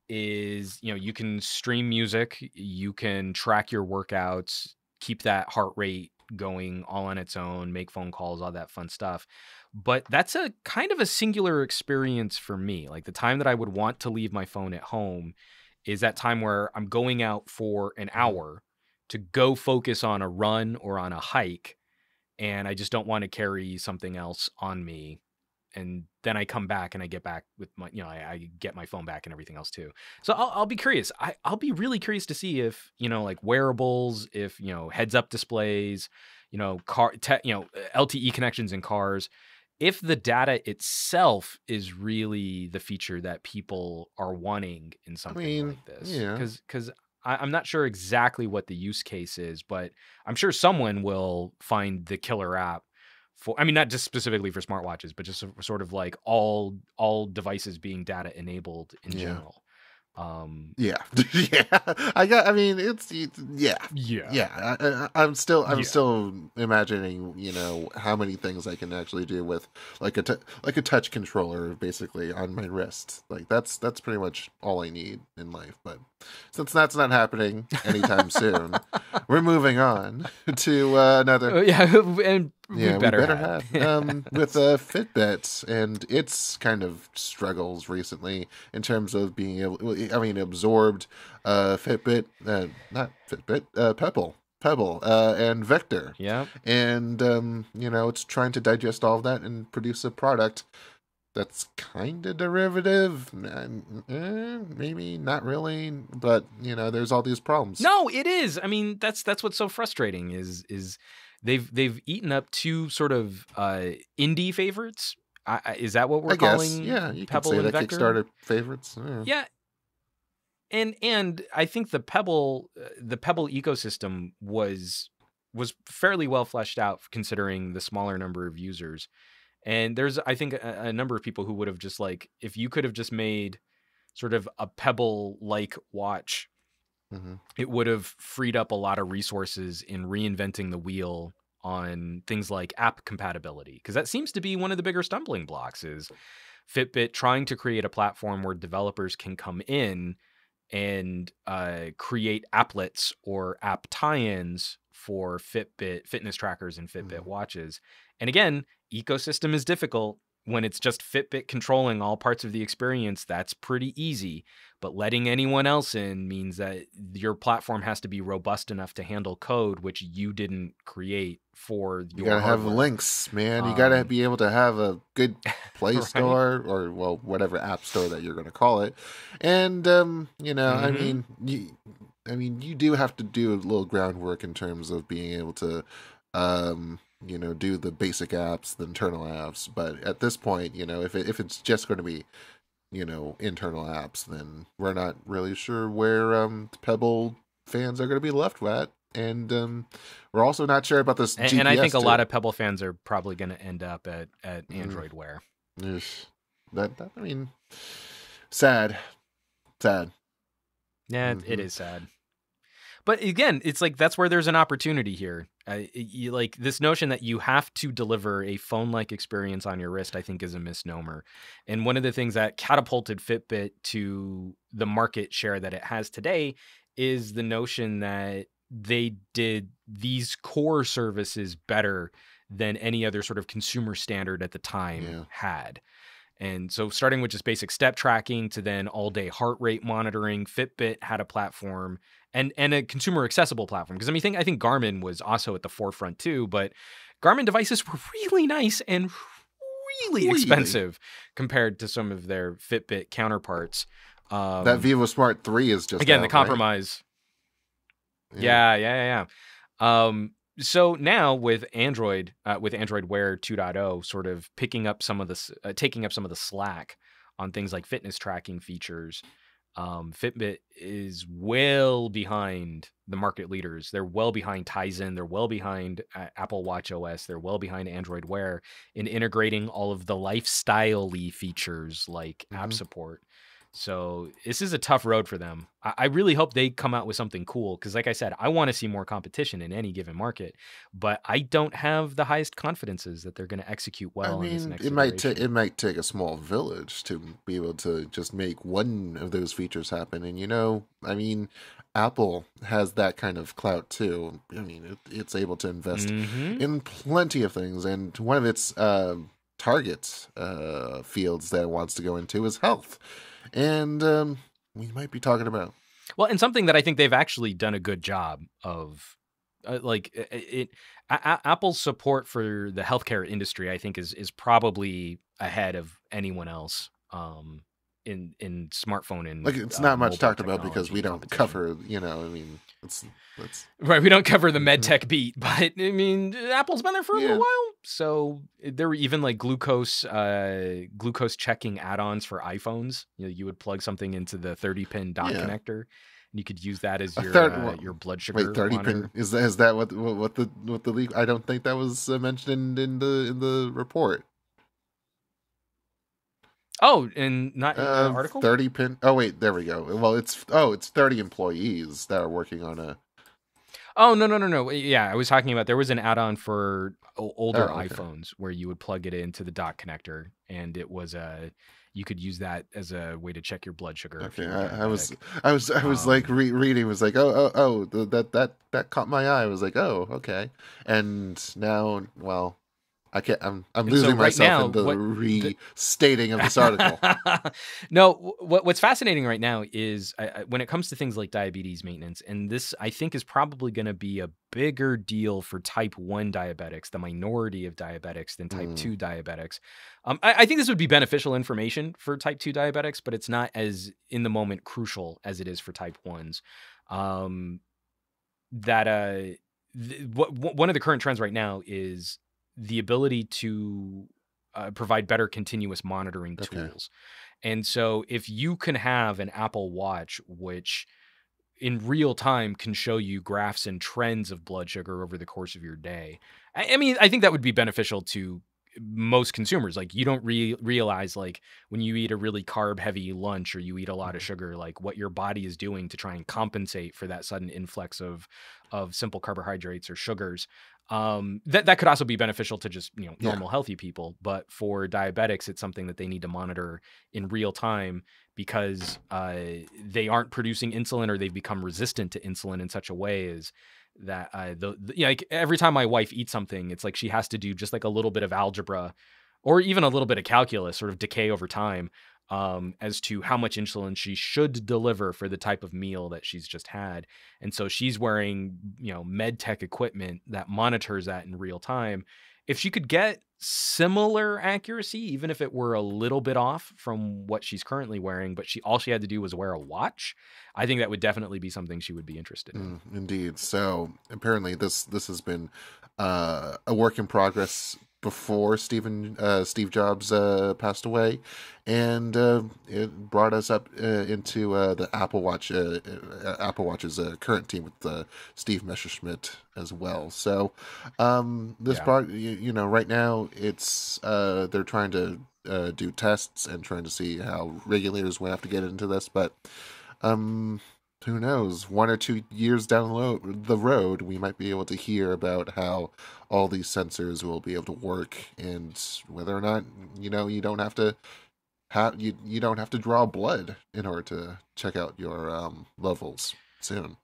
is, you can stream music, you can track your workouts, keep that heart rate going all on its own, make phone calls, all that fun stuff. But that's a kind of a singular experience for me. Like the time that I would want to leave my phone at home is that time where I'm going out for an Hmm. hour to go focus on a run or on a hike and I just don't want to carry something else on me. And then I come back and I get back with my, I get my phone back and everything else too. So I'll be curious. I'll be really curious to see if, like wearables, if, heads up displays, LTE connections in cars, if the data itself is really the feature that people are wanting in I something mean, like this. yeah. Because I'm not sure exactly what the use case is, but I'm sure someone will find the killer app for, I mean, not just specifically for smartwatches, but just sort of like all devices being data enabled in Yeah. general. Yeah, yeah. I mean, yeah, Yeah. yeah. I'm still Yeah. imagining, how many things I can actually do with like a touch controller, basically on my wrist. Like that's pretty much all I need in life. But since that's not happening anytime soon, we're moving on to another. Yeah, and we Yeah, we better better had. had with Fitbit and its kind of struggles recently in terms of being able. I mean, absorbed Fitbit, not Fitbit, Pebble, and Vector, Yeah. and it's trying to digest all of that and produce a product that's kind of derivative, maybe not really, but there's all these problems. No, it is. I mean, that's what's so frustrating is they've eaten up two sort of indie favorites. Is that what we're I guess, calling yeah, you could Pebble say and that Vector? Kickstarter favorites. Yeah. Yeah, and I think the Pebble ecosystem was fairly well fleshed out considering the smaller number of users. And there's, I think, a number of people who would have just like, if you could have just made sort of a Pebble like watch, Hmm. it would have freed up a lot of resources in reinventing the wheel on things like app compatibility, because that seems to be one of the bigger stumbling blocks is Fitbit trying to create a platform where developers can come in and create applets or app tie-ins for Fitbit fitness trackers and Fitbit watches. And again, ecosystem is difficult. When it's just Fitbit controlling all parts of the experience, that's pretty easy. But letting anyone else in means that your platform has to be robust enough to handle code which you didn't create for You your gotta have hardware. links, man. You gotta be able to have a good Play Right? Store or well, whatever app store that you're gonna call it. And Mm-hmm. I mean, you do have to do a little groundwork in terms of being able to, do the basic apps, the internal apps. But at this point, if it's just going to be internal apps, then we're not really sure where Pebble fans are going to be left at. And we're also not sure about this And I think GPS a lot too. of Pebble fans are probably going to end up at Mm, Android Wear. ugh. That I mean, sad, sad. Yeah, it Hmm. is sad. But again, it's like that's where there's an opportunity here. You, like this notion that you have to deliver a phone-like experience on your wrist, I think, is a misnomer. And one of the things that catapulted Fitbit to the market share that it has today is the notion that they did these core services better than any other sort of consumer standard at the time Yeah. had. And so, starting with just basic step tracking to then all day heart rate monitoring, Fitbit had a platform and a consumer accessible platform. Because I think Garmin was also at the forefront too, but Garmin devices were really nice and really Really, expensive compared to some of their Fitbit counterparts. that Um, Vivo Smart 3 is just Again, the out, right? compromise. Yeah. Yeah. So now with Android Wear 2.0 sort of picking up some of the taking up some of the slack on things like fitness tracking features, Fitbit is well behind the market leaders. They're well behind Tizen. They're well behind Apple Watch OS. They're well behind Android Wear in integrating all of the lifestyle-y features like app Hmm. support. So this is a tough road for them. I really hope they come out with something cool because, like I said, I want to see more competition in any given market, but I don't have the highest confidences that they're going to execute I well in this mean, next iteration. it might take a small village to be able to just make one of those features happen. And I mean, Apple has that kind of clout too. I mean, it's able to invest Mm-hmm. in plenty of things, and one of its target fields that it wants to go into is health. And we might be talking about. Well, and something that I think they've actually done a good job of, Apple's support for the healthcare industry, I think, is probably ahead of anyone else in smartphone Like, and it's not much mobile talked about because we technology don't competition. cover. I mean, it's Right, we don't cover the med mhm. tech beat, but I mean, Apple's been there for a little Yeah. while, so there were even like glucose checking add-ons for iPhones. You would plug something into the 30-pin dock Yeah. connector, and you could use that as A third. Well, your blood wait, sugar 30 pin monitor. is that what the leak? I don't think that was mentioned in the report. Oh, and not in the article? 30 pin. Oh wait, there we go. Well, it's 30 employees that are working on a. Oh, no, no, no, no. Yeah, I was talking about there was an add-on for older Oh, okay. iPhones where you would plug it into the dock connector, and it was you could use that as a way to check your blood sugar if Okay, you were I was diabetic. I was like reading, was like, that caught my eye. I was like, oh, okay. And now, well, I can't. I'm And so losing right myself now, in the what restating of this article. No, what's fascinating right now is when it comes to things like diabetes maintenance, and this I think is probably going to be a bigger deal for type 1 diabetics, the minority of diabetics, than type Mm, 2 diabetics. I think this would be beneficial information for type 2 diabetics, but it's not as in the moment crucial as it is for type 1s. Um, that one of the current trends right now is the ability to provide better continuous monitoring okay. tools. And so if you can have an Apple Watch, which in real time can show you graphs and trends of blood sugar over the course of your day. I mean, I think that would be beneficial to most consumers. Like you don't realize like when you eat a really carb heavy lunch or you eat a lot of Mhm. sugar, like what your body is doing to try and compensate for that sudden influx of simple carbohydrates or sugars. That could also be beneficial to just, Yeah. normal healthy people. But for diabetics, it's something that they need to monitor in real time because they aren't producing insulin or they've become resistant to insulin in such a way as that like every time my wife eats something, it's like she has to do just like a little bit of algebra or even a little bit of calculus, sort of decay over time, as to how much insulin she should deliver for the type of meal that she's just had. And so she's wearing, med tech equipment that monitors that in real time. If she could get similar accuracy, even if it were a little bit off from what she's currently wearing, but all she had to do was wear a watch, I think that would definitely be something she would be interested in. Indeed. So apparently, this has been a work in progress before Steve Jobs passed away, and it brought us up into the Apple Watch's current team with Steve Messerschmidt as well. So this Yeah. brought right now it's they're trying to do tests and trying to see how regulators will have to get into this, but um, who knows? 1 or 2 years down the road, we might be able to hear about how all these sensors will be able to work, and whether or not you don't have to you don't have to draw blood in order to check out your levels soon.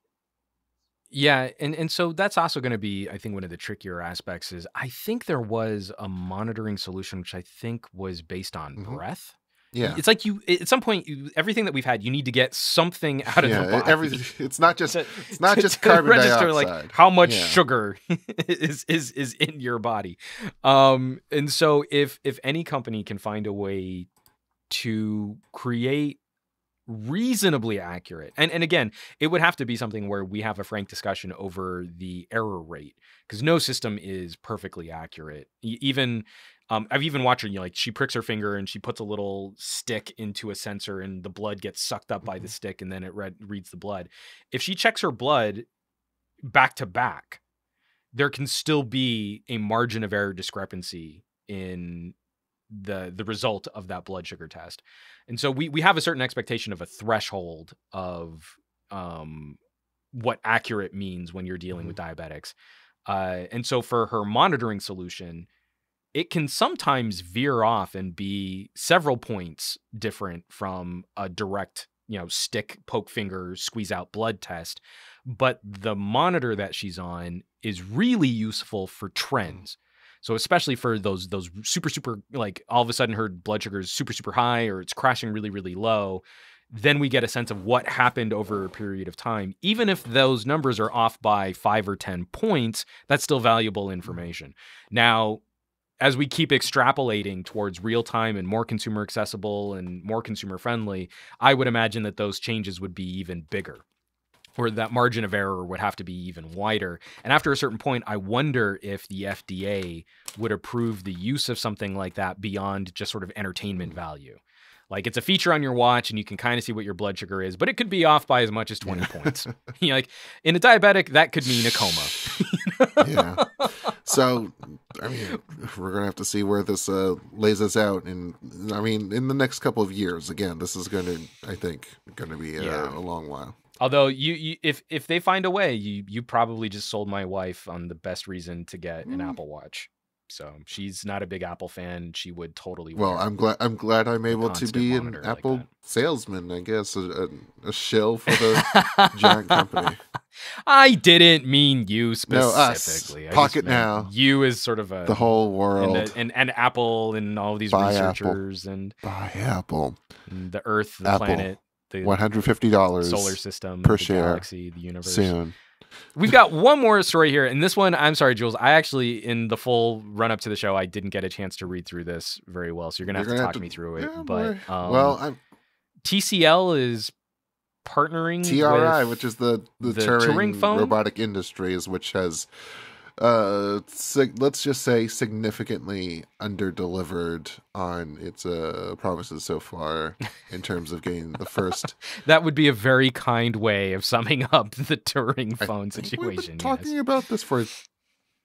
Yeah, and so that's also going to be, I think, one of the trickier aspects is I think there was a monitoring solution which I think was based on Hmm. breath. Yeah, It's like at some point, everything that we've had, you need to get something out of the yeah. Every body it's not just to, it's not just to carbon register like dioxide. how much Yeah. sugar is in your body. And so if any company can find a way to create reasonably accurate. And again, it would have to be something where we have a frank discussion over the error rate because no system is perfectly accurate. Even I've even watched her, like she pricks her finger and she puts a little stick into a sensor and the blood gets sucked up by the Hmm. stick and then it reads the blood. If she checks her blood back to back, there can still be a margin of error discrepancy in the result of that blood sugar test. And so we have a certain expectation of a threshold of um what accurate means when you're dealing Hmm. with diabetics. And so for her monitoring solution, it can sometimes veer off and be several points different from a direct, stick, poke finger, squeeze out blood test. But the monitor that she's on is really useful for trends. So especially for those super like all of a sudden her blood sugar is super high or it's crashing really low, then we get a sense of what happened over a period of time. Even if those numbers are off by 5 or 10 points, that's still valuable information. Now, as we keep extrapolating towards real time and more consumer accessible and more consumer friendly, I would imagine that those changes would be even bigger, or that margin of error would have to be even wider. And after a certain point, I wonder if the FDA would approve the use of something like that beyond just sort of entertainment value. Like, it's a feature on your watch, and you can kind of see what your blood sugar is, but it could be off by as much as 20 points. Like, in a diabetic, that could mean a coma. Yeah. So, I mean, we're going to have to see where this lays us out. And, I mean, in the next couple of years, again, this is going to, I think, going to be a long while. Although, if they find a way, you probably just sold my wife on the best reason to get an Apple Watch. So she's not a big Apple fan. She would totally. Well, I'm glad I'm able to be an Apple salesman. I guess a shill for the giant company. I didn't mean you specifically. No, us. Pocketnow. You as sort of the whole world, and Apple and all these researchers Apple. And buy Apple, and the Earth, the Apple. planet, the $150 solar system per the share, galaxy, the universe. Soon. We've got one more story here, and this one, I'm sorry, Jules, I actually, in the full run-up to the show, I didn't get a chance to read through this very well, so you're going to have to talk me through it. But TCL is partnering TRI, with which is the Turing phone? Robotic Industries, which has, let's just say, significantly under-delivered on its promises so far in terms of getting the first. That would be a very kind way of summing up the Turing phone situation. We've been talking about this for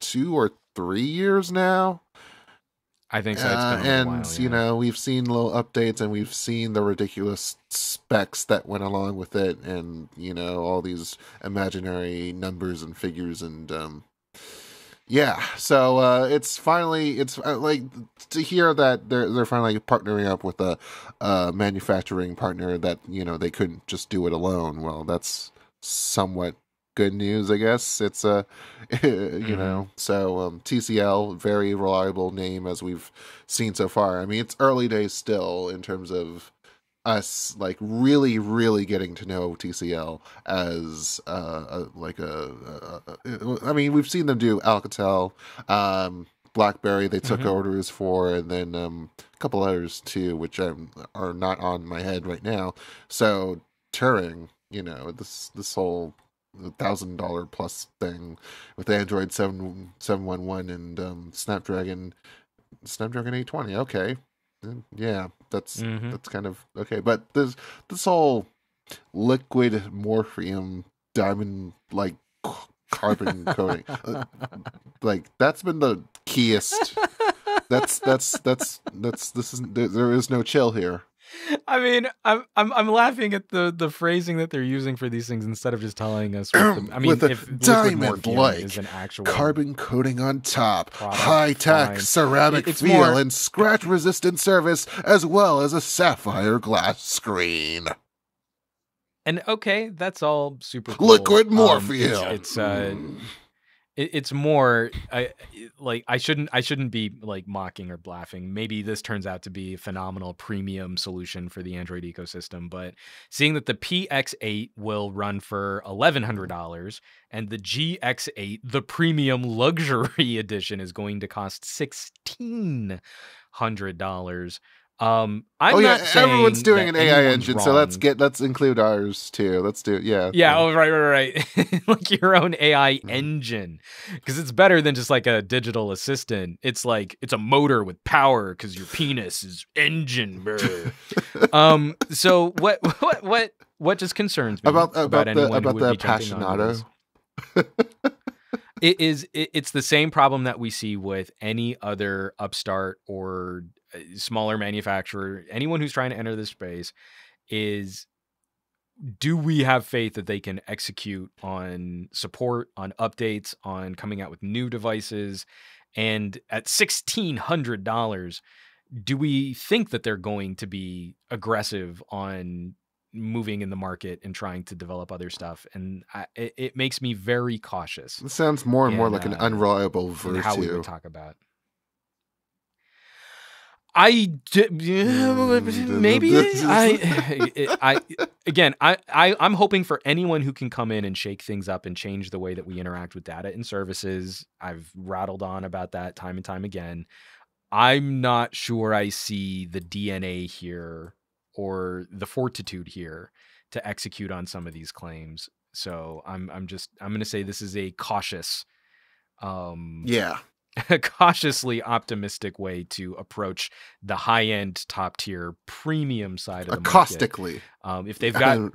2 or 3 years now. I think so. It's been a while, you know, we've seen little updates, and we've seen the ridiculous specs that went along with it, and you know, all these imaginary numbers and figures, and so it's like to hear that they're finally partnering up with a manufacturing partner that, you know, they couldn't just do it alone. Well, that's somewhat good news, I guess. It's you know, so TCL, very reliable name as we've seen so far. I mean, it's early days still in terms of us like really, really getting to know TCL as I mean, we've seen them do Alcatel, BlackBerry. They took orders for, and then a couple others too, which are not on my head right now. So Turing, you know, this whole $1,000 plus thing with Android 711 and Snapdragon 820. Okay, yeah, that's kind of okay. But this whole liquid morphium diamond like carbon coating, like that's been the keyest. There is no chill here. I mean, I'm laughing at the phrasing that they're using for these things instead of just telling us. With a diamond-like is an actual carbon coating on top, high-tech ceramic feel, and scratch-resistant surface, as well as a sapphire glass screen. And okay, that's all super cool. Liquid morphium. It's more I shouldn't be like mocking or bluffing. Maybe this turns out to be a phenomenal premium solution for the Android ecosystem, but seeing that the PX8 will run for $1,100 and the GX8, the premium luxury edition, is going to cost $1,600. I'm not saying everyone's doing an AI engine, so let's include ours too. Let's do it. Yeah. Oh, right. Like your own AI engine, because it's better than just like a digital assistant. It's like it's a motor with power because your penis is engine. So what just concerns me about the Appassionato? It's the same problem that we see with any other upstart or smaller manufacturer, anyone who's trying to enter this space, is do we have faith that they can execute on support, on updates, on coming out with new devices? And at $1,600, do we think that they're going to be aggressive on moving in the market and trying to develop other stuff? And it makes me very cautious. It sounds more and more like an unreliable virtue. How we would talk about. Maybe I'm hoping for anyone who can come in and shake things up and change the way that we interact with data and services. I've rattled on about that time and time again. I'm not sure I see the DNA here or the fortitude here to execute on some of these claims. So I'm going to say this is a cautious a cautiously optimistic way to approach the high-end, top-tier, premium side of the market. Caustically. If they've got,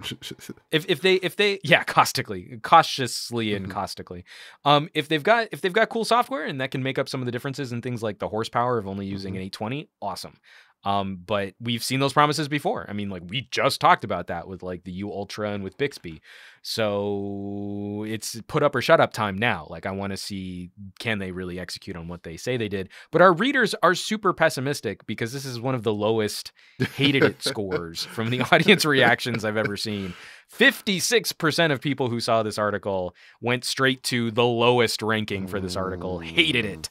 if they, yeah, cautiously and caustically. If they've got cool software and that can make up some of the differences in things like the horsepower of only using an 820, awesome. But we've seen those promises before. I mean, like we just talked about that with like the U Ultra and with Bixby. So it's put up or shut up time now. Like I want to see, can they really execute on what they say they did? But our readers are super pessimistic because this is one of the lowest hated it scores from the audience reactions I've ever seen. 56% of people who saw this article went straight to the lowest ranking for this article, hated it.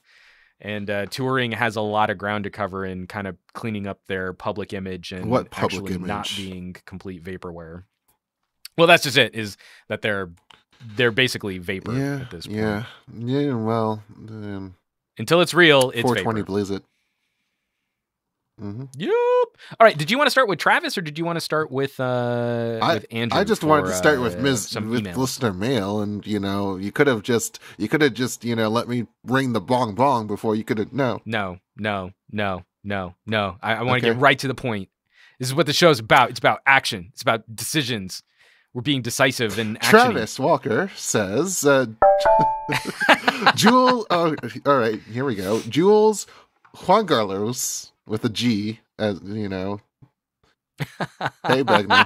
And Touring has a lot of ground to cover in kind of cleaning up their public image and actually not being complete vaporware. Well, that's just it, is that they're basically vapor at this point. Yeah, well... until it's real, it's 420 vapor. Blaze it. Yep. All right. Did you want to start with Travis or did you want to start with Andrew? I just wanted to start with listener mail, and you could have just let me ring the bong bong before you could have No. I want to get right to the point. This is what the show's about. It's about action. It's about decisions. We're being decisive and action-y. Travis Walker says, Jules. Oh, all right. Here we go. Jules Juan Carlos. With a G, as you know. Hey, Bagman.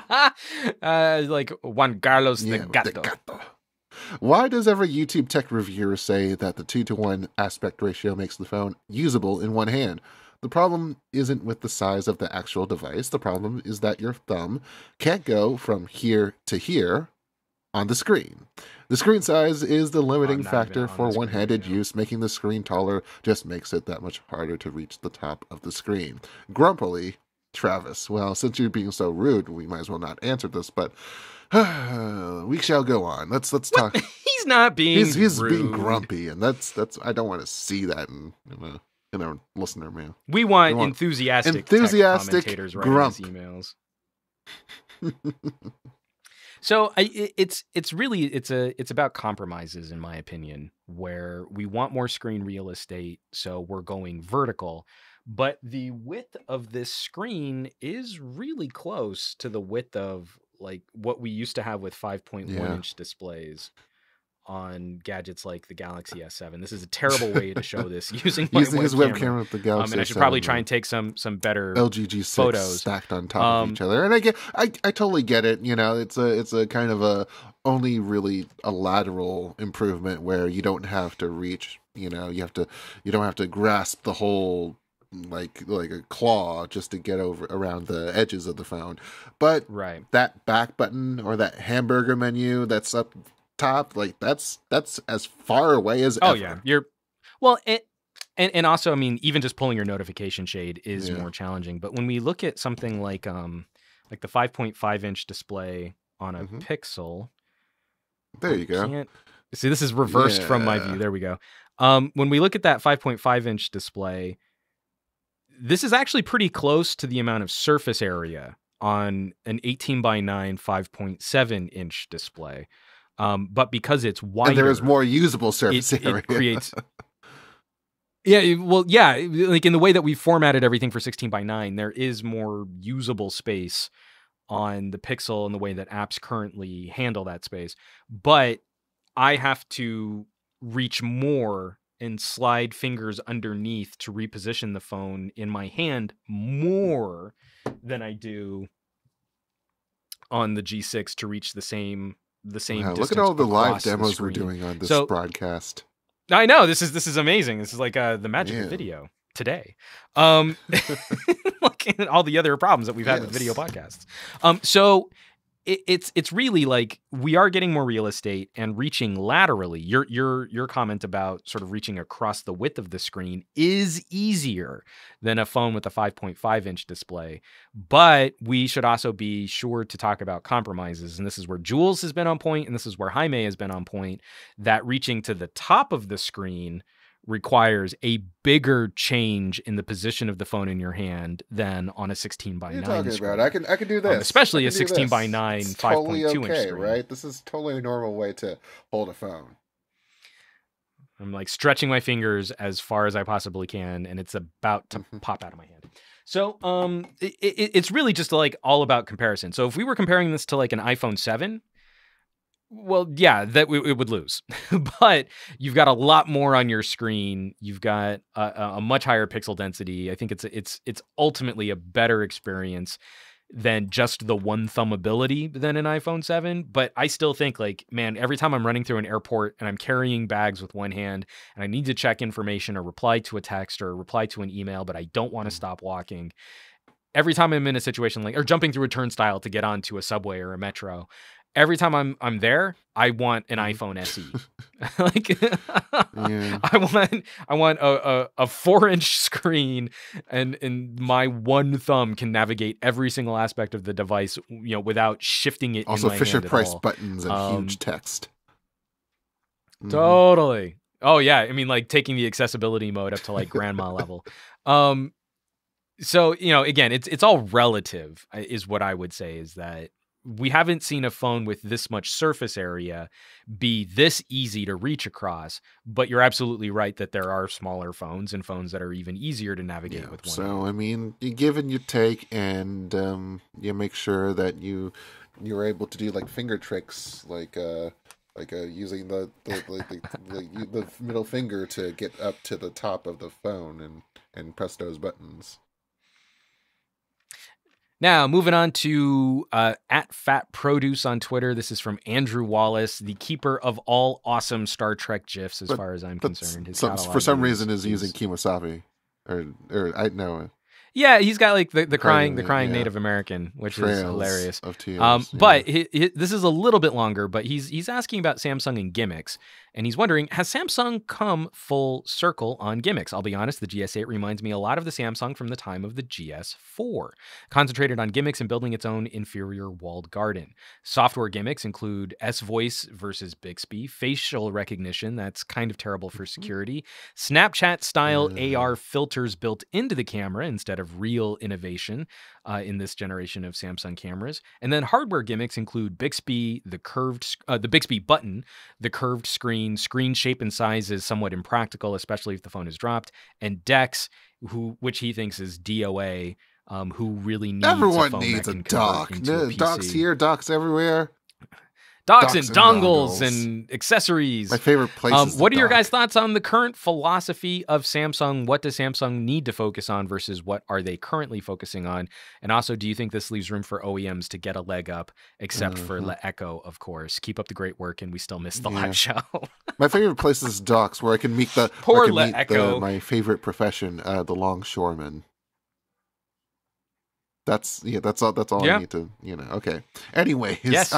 Like Juan Carlos the Gato. Why does every YouTube tech reviewer say that the 2-to-1 aspect ratio makes the phone usable in one hand? The problem isn't with the size of the actual device. The problem is that your thumb can't go from here to here on the screen. The screen size is the limiting factor for one-handed use. Making the screen taller just makes it that much harder to reach the top of the screen. Grumpily, Travis. Well, since you're being so rude, we might as well not answer this, but we shall go on. Let's talk. He's not being He's rude. being grumpy, and that's I don't want to see that in our listener mail. We want enthusiastic commentators writing these emails. So it's about compromises, in my opinion, where we want more screen real estate, so we're going vertical, but the width of this screen is really close to the width of like what we used to have with 5.1-inch displays on gadgets like the Galaxy S7. This is a terrible way to show this using his webcam with the Galaxy and I should probably try and take some better LG 6 photos stacked on top of each other. And I totally get it. It's a kind of a only really a lateral improvement where you don't have to reach. You don't have to grasp the whole like a claw just to get around the edges of the phone. But that back button or that hamburger menu that's up top, like that's as far away as ever. And also, I mean, even just pulling your notification shade is more challenging. But when we look at something like the 5.5-inch display on a Pixel, there you go. See, this is reversed from my view. There we go. When we look at that 5.5-inch display, this is actually pretty close to the amount of surface area on an 18:9 5.7-inch display. But because it's wider, and there is more usable surface area. It creates. Like in the way that we formatted everything for 16:9, there is more usable space on the Pixel in the way that apps currently handle that space. But I have to reach more and slide fingers underneath to reposition the phone in my hand more than I do on the G6 to reach the same distance. Look at all the live demos we're doing on this broadcast. I know, this is amazing. This is like the magic of video today. Like all the other problems that we've had with video podcasts. So it's really like we are getting more real estate and reaching laterally. Your comment about sort of reaching across the width of the screen is easier than a phone with a 5.5-inch display. But we should also be sure to talk about compromises. And this is where Jules has been on point, and this is where Jaime has been on point, that reaching to the top of the screen requires a bigger change in the position of the phone in your hand than on a 16:9 What are you talking screen. about? I can do this. Especially a 16:9 5.2 inch screen. Right? This is totally a normal way to hold a phone. I'm like stretching my fingers as far as I possibly can, and it's about to pop out of my hand. So it's really just like all about comparison. So if we were comparing this to like an iPhone 7, well, yeah, it would lose. But you've got a lot more on your screen. You've got a much higher pixel density. I think it's ultimately a better experience than just the one thumb ability than an iPhone 7. But I still think like, man, every time I'm running through an airport and I'm carrying bags with one hand and I need to check information or reply to a text or reply to an email, but I don't want to stop walking. Every time I'm in a situation like, or jumping through a turnstile to get onto a subway or a metro, every time I'm there, I want an iPhone SE. Like, Yeah. I want a 4-inch screen, and my one thumb can navigate every single aspect of the device, without shifting it. Also, in my Fisher hand at Price all. buttons and huge text. Totally. Oh yeah, I mean, like taking the accessibility mode up to like grandma level. So again, it's all relative, is what I would say. Is that we haven't seen a phone with this much surface area be this easy to reach across, but you're absolutely right that there are smaller phones and phones that are even easier to navigate with one So, hand. I mean, you give and you take, and you make sure that you're able to do like finger tricks, like using the middle finger to get up to the top of the phone and press those buttons. Now, moving on to at Fat Produce on Twitter. This is from Andrew Wallace, the keeper of all awesome Star Trek GIFs, as far as I'm concerned. His For some reason, is using Kemosabe, or I know. Yeah, he's got like the crying yeah. Native American, which Trails is hilarious. of tears. But this is a little bit longer, but he's asking about Samsung and gimmicks, and he's wondering, has Samsung come full circle on gimmicks? I'll be honest, the GS8 reminds me a lot of the Samsung from the time of the GS4, concentrated on gimmicks and building its own inferior walled garden. Software gimmicks include S-Voice versus Bixby, facial recognition, that's kind of terrible for security, Snapchat-style AR filters built into the camera instead of real innovation in this generation of Samsung cameras. And then hardware gimmicks include Bixby, the Bixby button, the curved screen shape and size is somewhat impractical, especially if the phone is dropped, and Dex, which he thinks is DOA, who really needs everyone a phone needs that a can dock. into a PC. Docks here, docks everywhere. Docks and dongles and accessories. My favorite place. What are your guys' thoughts on the current philosophy of Samsung? What does Samsung need to focus on versus what are they currently focusing on? And also, do you think this leaves room for OEMs to get a leg up, except for Le Echo, of course? Keep up the great work, and we still miss the live show. My favorite place is docks, where I can meet my favorite profession, the longshoreman. That's all I need to, okay. Anyways, yes.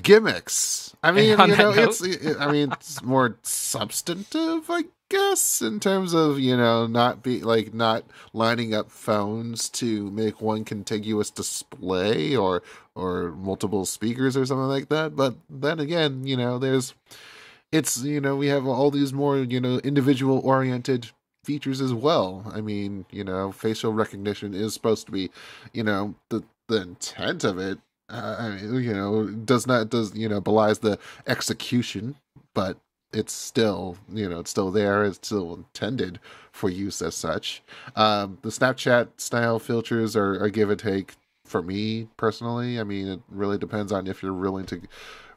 Gimmicks. I mean, it's more substantive, I guess, in terms of, not lining up phones to make one contiguous display or multiple speakers or something like that. But then again, we have all these more, individual oriented features as well. I mean, facial recognition is supposed to be, the intent of it. Belies the execution, but it's still, it's still there. It's still intended for use as such. The Snapchat style filters are give and take for me personally. I mean, it really depends on if you're willing to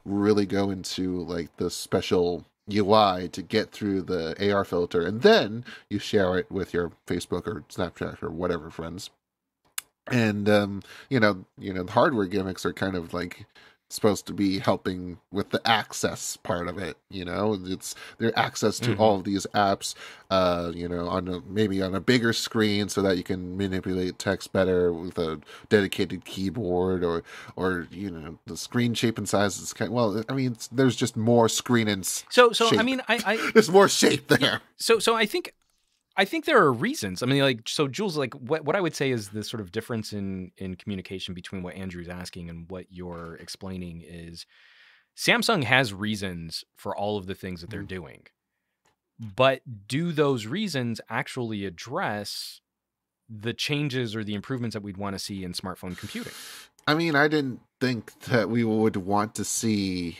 really go into like the special UI to get through the AR filter, and then you share it with your Facebook or Snapchat or whatever friends. And the hardware gimmicks are kind of like supposed to be helping with the access part of it. It's their access to all of these apps, maybe on a bigger screen so that you can manipulate text better with a dedicated keyboard, or the screen shape and size is there's just more screen and so shape. I mean, I there's more shape there. Yeah. So I think there are reasons. I mean, like, so Jules, like what I would say is the sort of difference in communication between what Andrew's asking and what you're explaining is Samsung has reasons for all of the things that they're doing, but do those reasons actually address the changes or the improvements that we'd want to see in smartphone computing? I mean, I didn't think that we would want to see,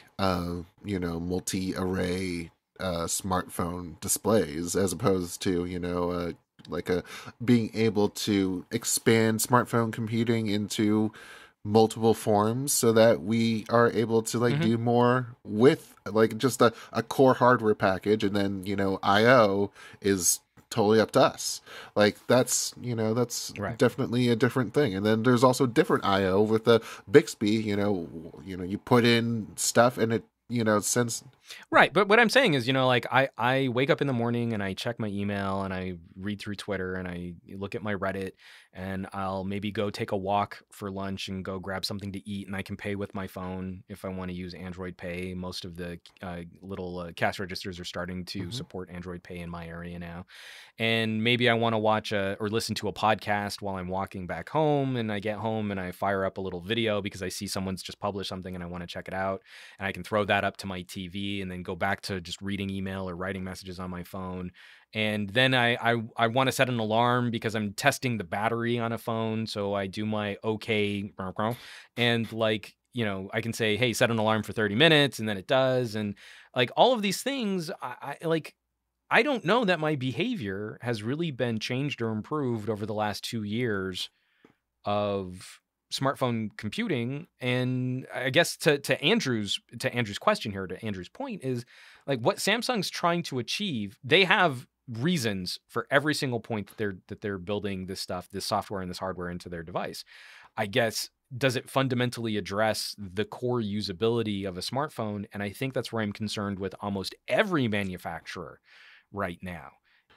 multi-array smartphone displays, as opposed to, like a being able to expand smartphone computing into multiple forms so that we are able to like Hmm. do more with like just a core hardware package, and then IO is totally up to us. Like that's Right. definitely a different thing. And then there's also different IO with the Bixby. You put in stuff and it sends. Right. But what I'm saying is, like I wake up in the morning and I check my email and I read through Twitter and I look at my Reddit, and I'll maybe go take a walk for lunch and go grab something to eat, and I can pay with my phone if I want to use Android Pay. Most of the little cash registers are starting to Mhm. support Android Pay in my area now. And maybe I want to watch or listen to a podcast while I'm walking back home, and I get home and I fire up a little video because I see someone's just published something and I want to check it out, and I can throw that up to my TV and then go back to just reading email or writing messages on my phone. And then I want to set an alarm because I'm testing the battery on a phone, so I do my okay, and like, I can say, hey, set an alarm for 30 minutes, and then it does. And like all of these things, I like, I don't know that my behavior has really been changed or improved over the last 2 years of smartphone computing. And I guess to Andrew's question here, to Andrew's point, is like what Samsung's trying to achieve. They have reasons for every single point that they're building this stuff, this software and this hardware into their device. I guess, does it fundamentally address the core usability of a smartphone? And I think that's where I'm concerned with almost every manufacturer right now.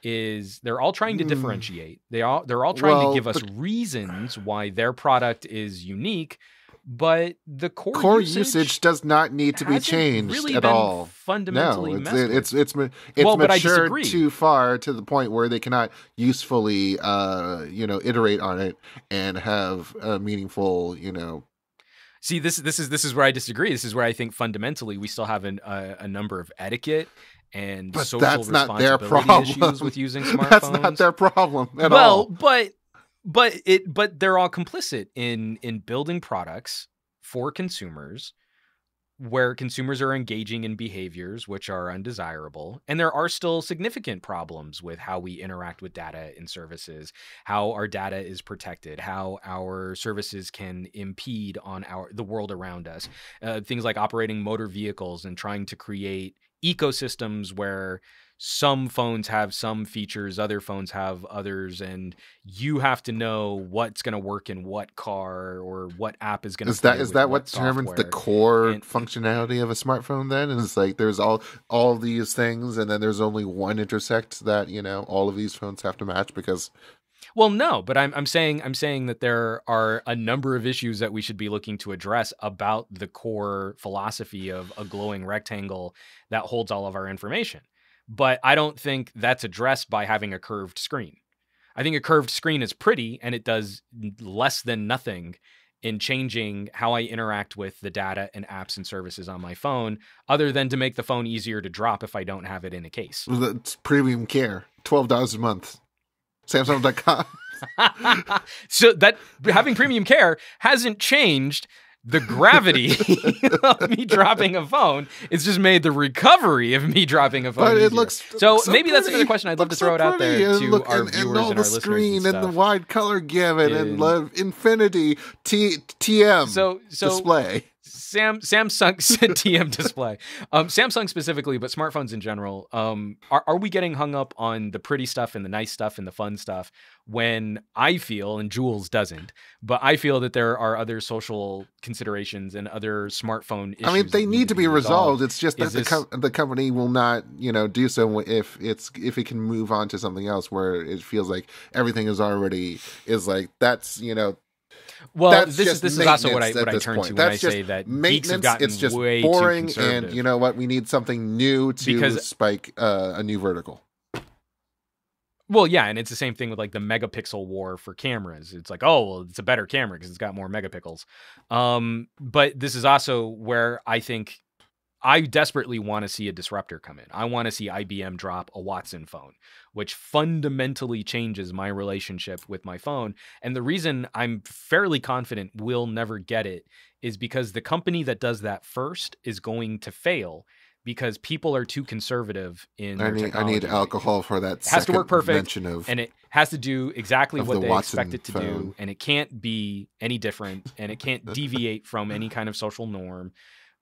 Is they're all trying to Mm, differentiate. They're all trying to well, give us the reasons why their product is unique, but the core core usage usage does not need to be hasn't changed really at been all. No, fundamentally it's messed it, with. it's Well, but I matured disagree. too far to the point where they cannot usefully iterate on it and have a meaningful See, this is where I disagree. This is where I think fundamentally we still have a number of etiquette and But social that's not their responsibility issues problem. with using That's not smartphones. their problem at Well, all. but they're all complicit in building products for consumers where consumers are engaging in behaviors which are undesirable. And there are still significant problems with how we interact with data and services, how our data is protected, how our services can impede on the world around us. Things like operating motor vehicles and trying to create ecosystems where some phones have some features, other phones have others, and you have to know what's going to work in what car or what app is going to Is that play is with that what what determines the software. core And functionality of a smartphone then? And it's like there's all these things and then there's only one intersect that, all of these phones have to match because well, no, but I'm saying that there are a number of issues that we should be looking to address about the core philosophy of a glowing rectangle that holds all of our information. But I don't think that's addressed by having a curved screen. I think a curved screen is pretty and it does less than nothing in changing how I interact with the data and apps and services on my phone, other than to make the phone easier to drop if I don't have it in a case. it's premium care, $12 a month. Samsung.com. So that having premium care hasn't changed the gravity of me dropping a phone. It's just made the recovery of me dropping a phone But it easier. looks So so maybe that's pretty. another question I'd love to Looks so throw it out there pretty. And to look, our and viewers all and the our listeners and screen and the stuff. wide color gamut and And infinity TM so display. Samsung TM display. Samsung specifically, but smartphones in general. Are we getting hung up on the pretty stuff and the nice stuff and the fun stuff when I feel, and Jules doesn't, but I feel that there are other social considerations and other smartphone issues I mean, they that need to be resolved. It's just that Is this the company will not, do so if it can move on to something else where it feels like everything is like well? that's This is just this is also maintenance what at I this turn point. to when I That's just say that geeks have maintenance. It's gotten just way too boring, and conservative. you know what? We need something new to Because spike a new vertical. Well, yeah, and it's the same thing with like the megapixel war for cameras. It's like, oh, well, it's a better camera because it's got more megapixels. But this is also where I think I desperately want to see a disruptor come in. I want to see IBM drop a Watson phone, which fundamentally changes my relationship with my phone. And the reason I'm fairly confident we'll never get it is because the company that does that first is going to fail because people are too conservative in their I technology. need alcohol for that. It has to work perfect, of, and it has to do exactly what they Watson expect it to do, and it can't be any different, and it can't deviate from any kind of social norm.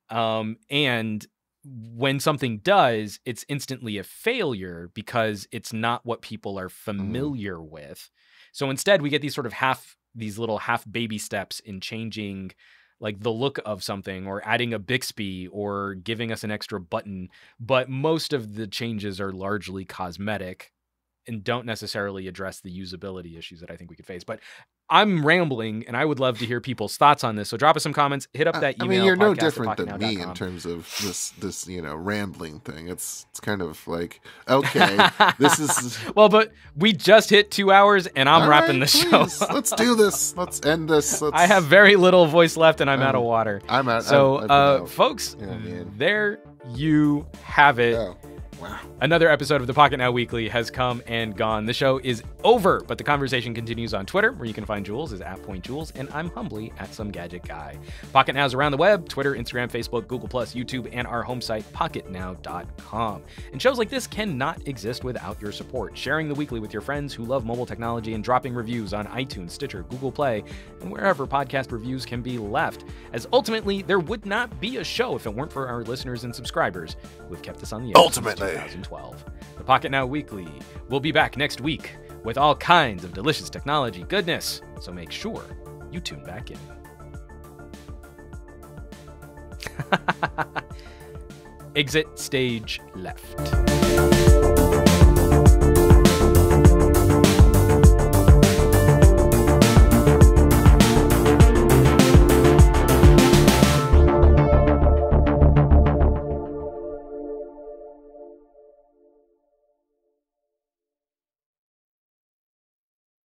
And when something does, it's instantly a failure because it's not what people are familiar with. So instead, we get these sort of these little half baby steps in changing like the look of something, or adding a Bixby, or giving us an extra button. But most of the changes are largely cosmetic and don't necessarily address the usability issues that I think we could face. But I'm rambling, and I would love to hear people's thoughts on this. So drop us some comments. Hit up that email. I mean, you're no different than me in terms of this rambling thing. It's kind of like, okay, this is well, but we just hit 2 hours, and I'm wrapping the show. Let's do this. Let's end this. I have very little voice left, and I'm out of water. I'm out. So, folks, there you have it. Oh. Wow. Another episode of the Pocketnow Weekly has come and gone. The show is over, but the conversation continues on Twitter, where you can find Jules is @PointJules, and I'm humbly @SomeGadgetGuy. Pocketnow's around the web: Twitter, Instagram, Facebook, Google+, YouTube, and our home site, Pocketnow.com. And shows like this cannot exist without your support. Sharing the weekly with your friends who love mobile technology, and dropping reviews on iTunes, Stitcher, Google Play, and wherever podcast reviews can be left. As ultimately, there would not be a show if it weren't for our listeners and subscribers who have kept us on the air since 2012. The Pocketnow Weekly will be back next week with all kinds of delicious technology goodness, so make sure you tune back in. Exit stage left.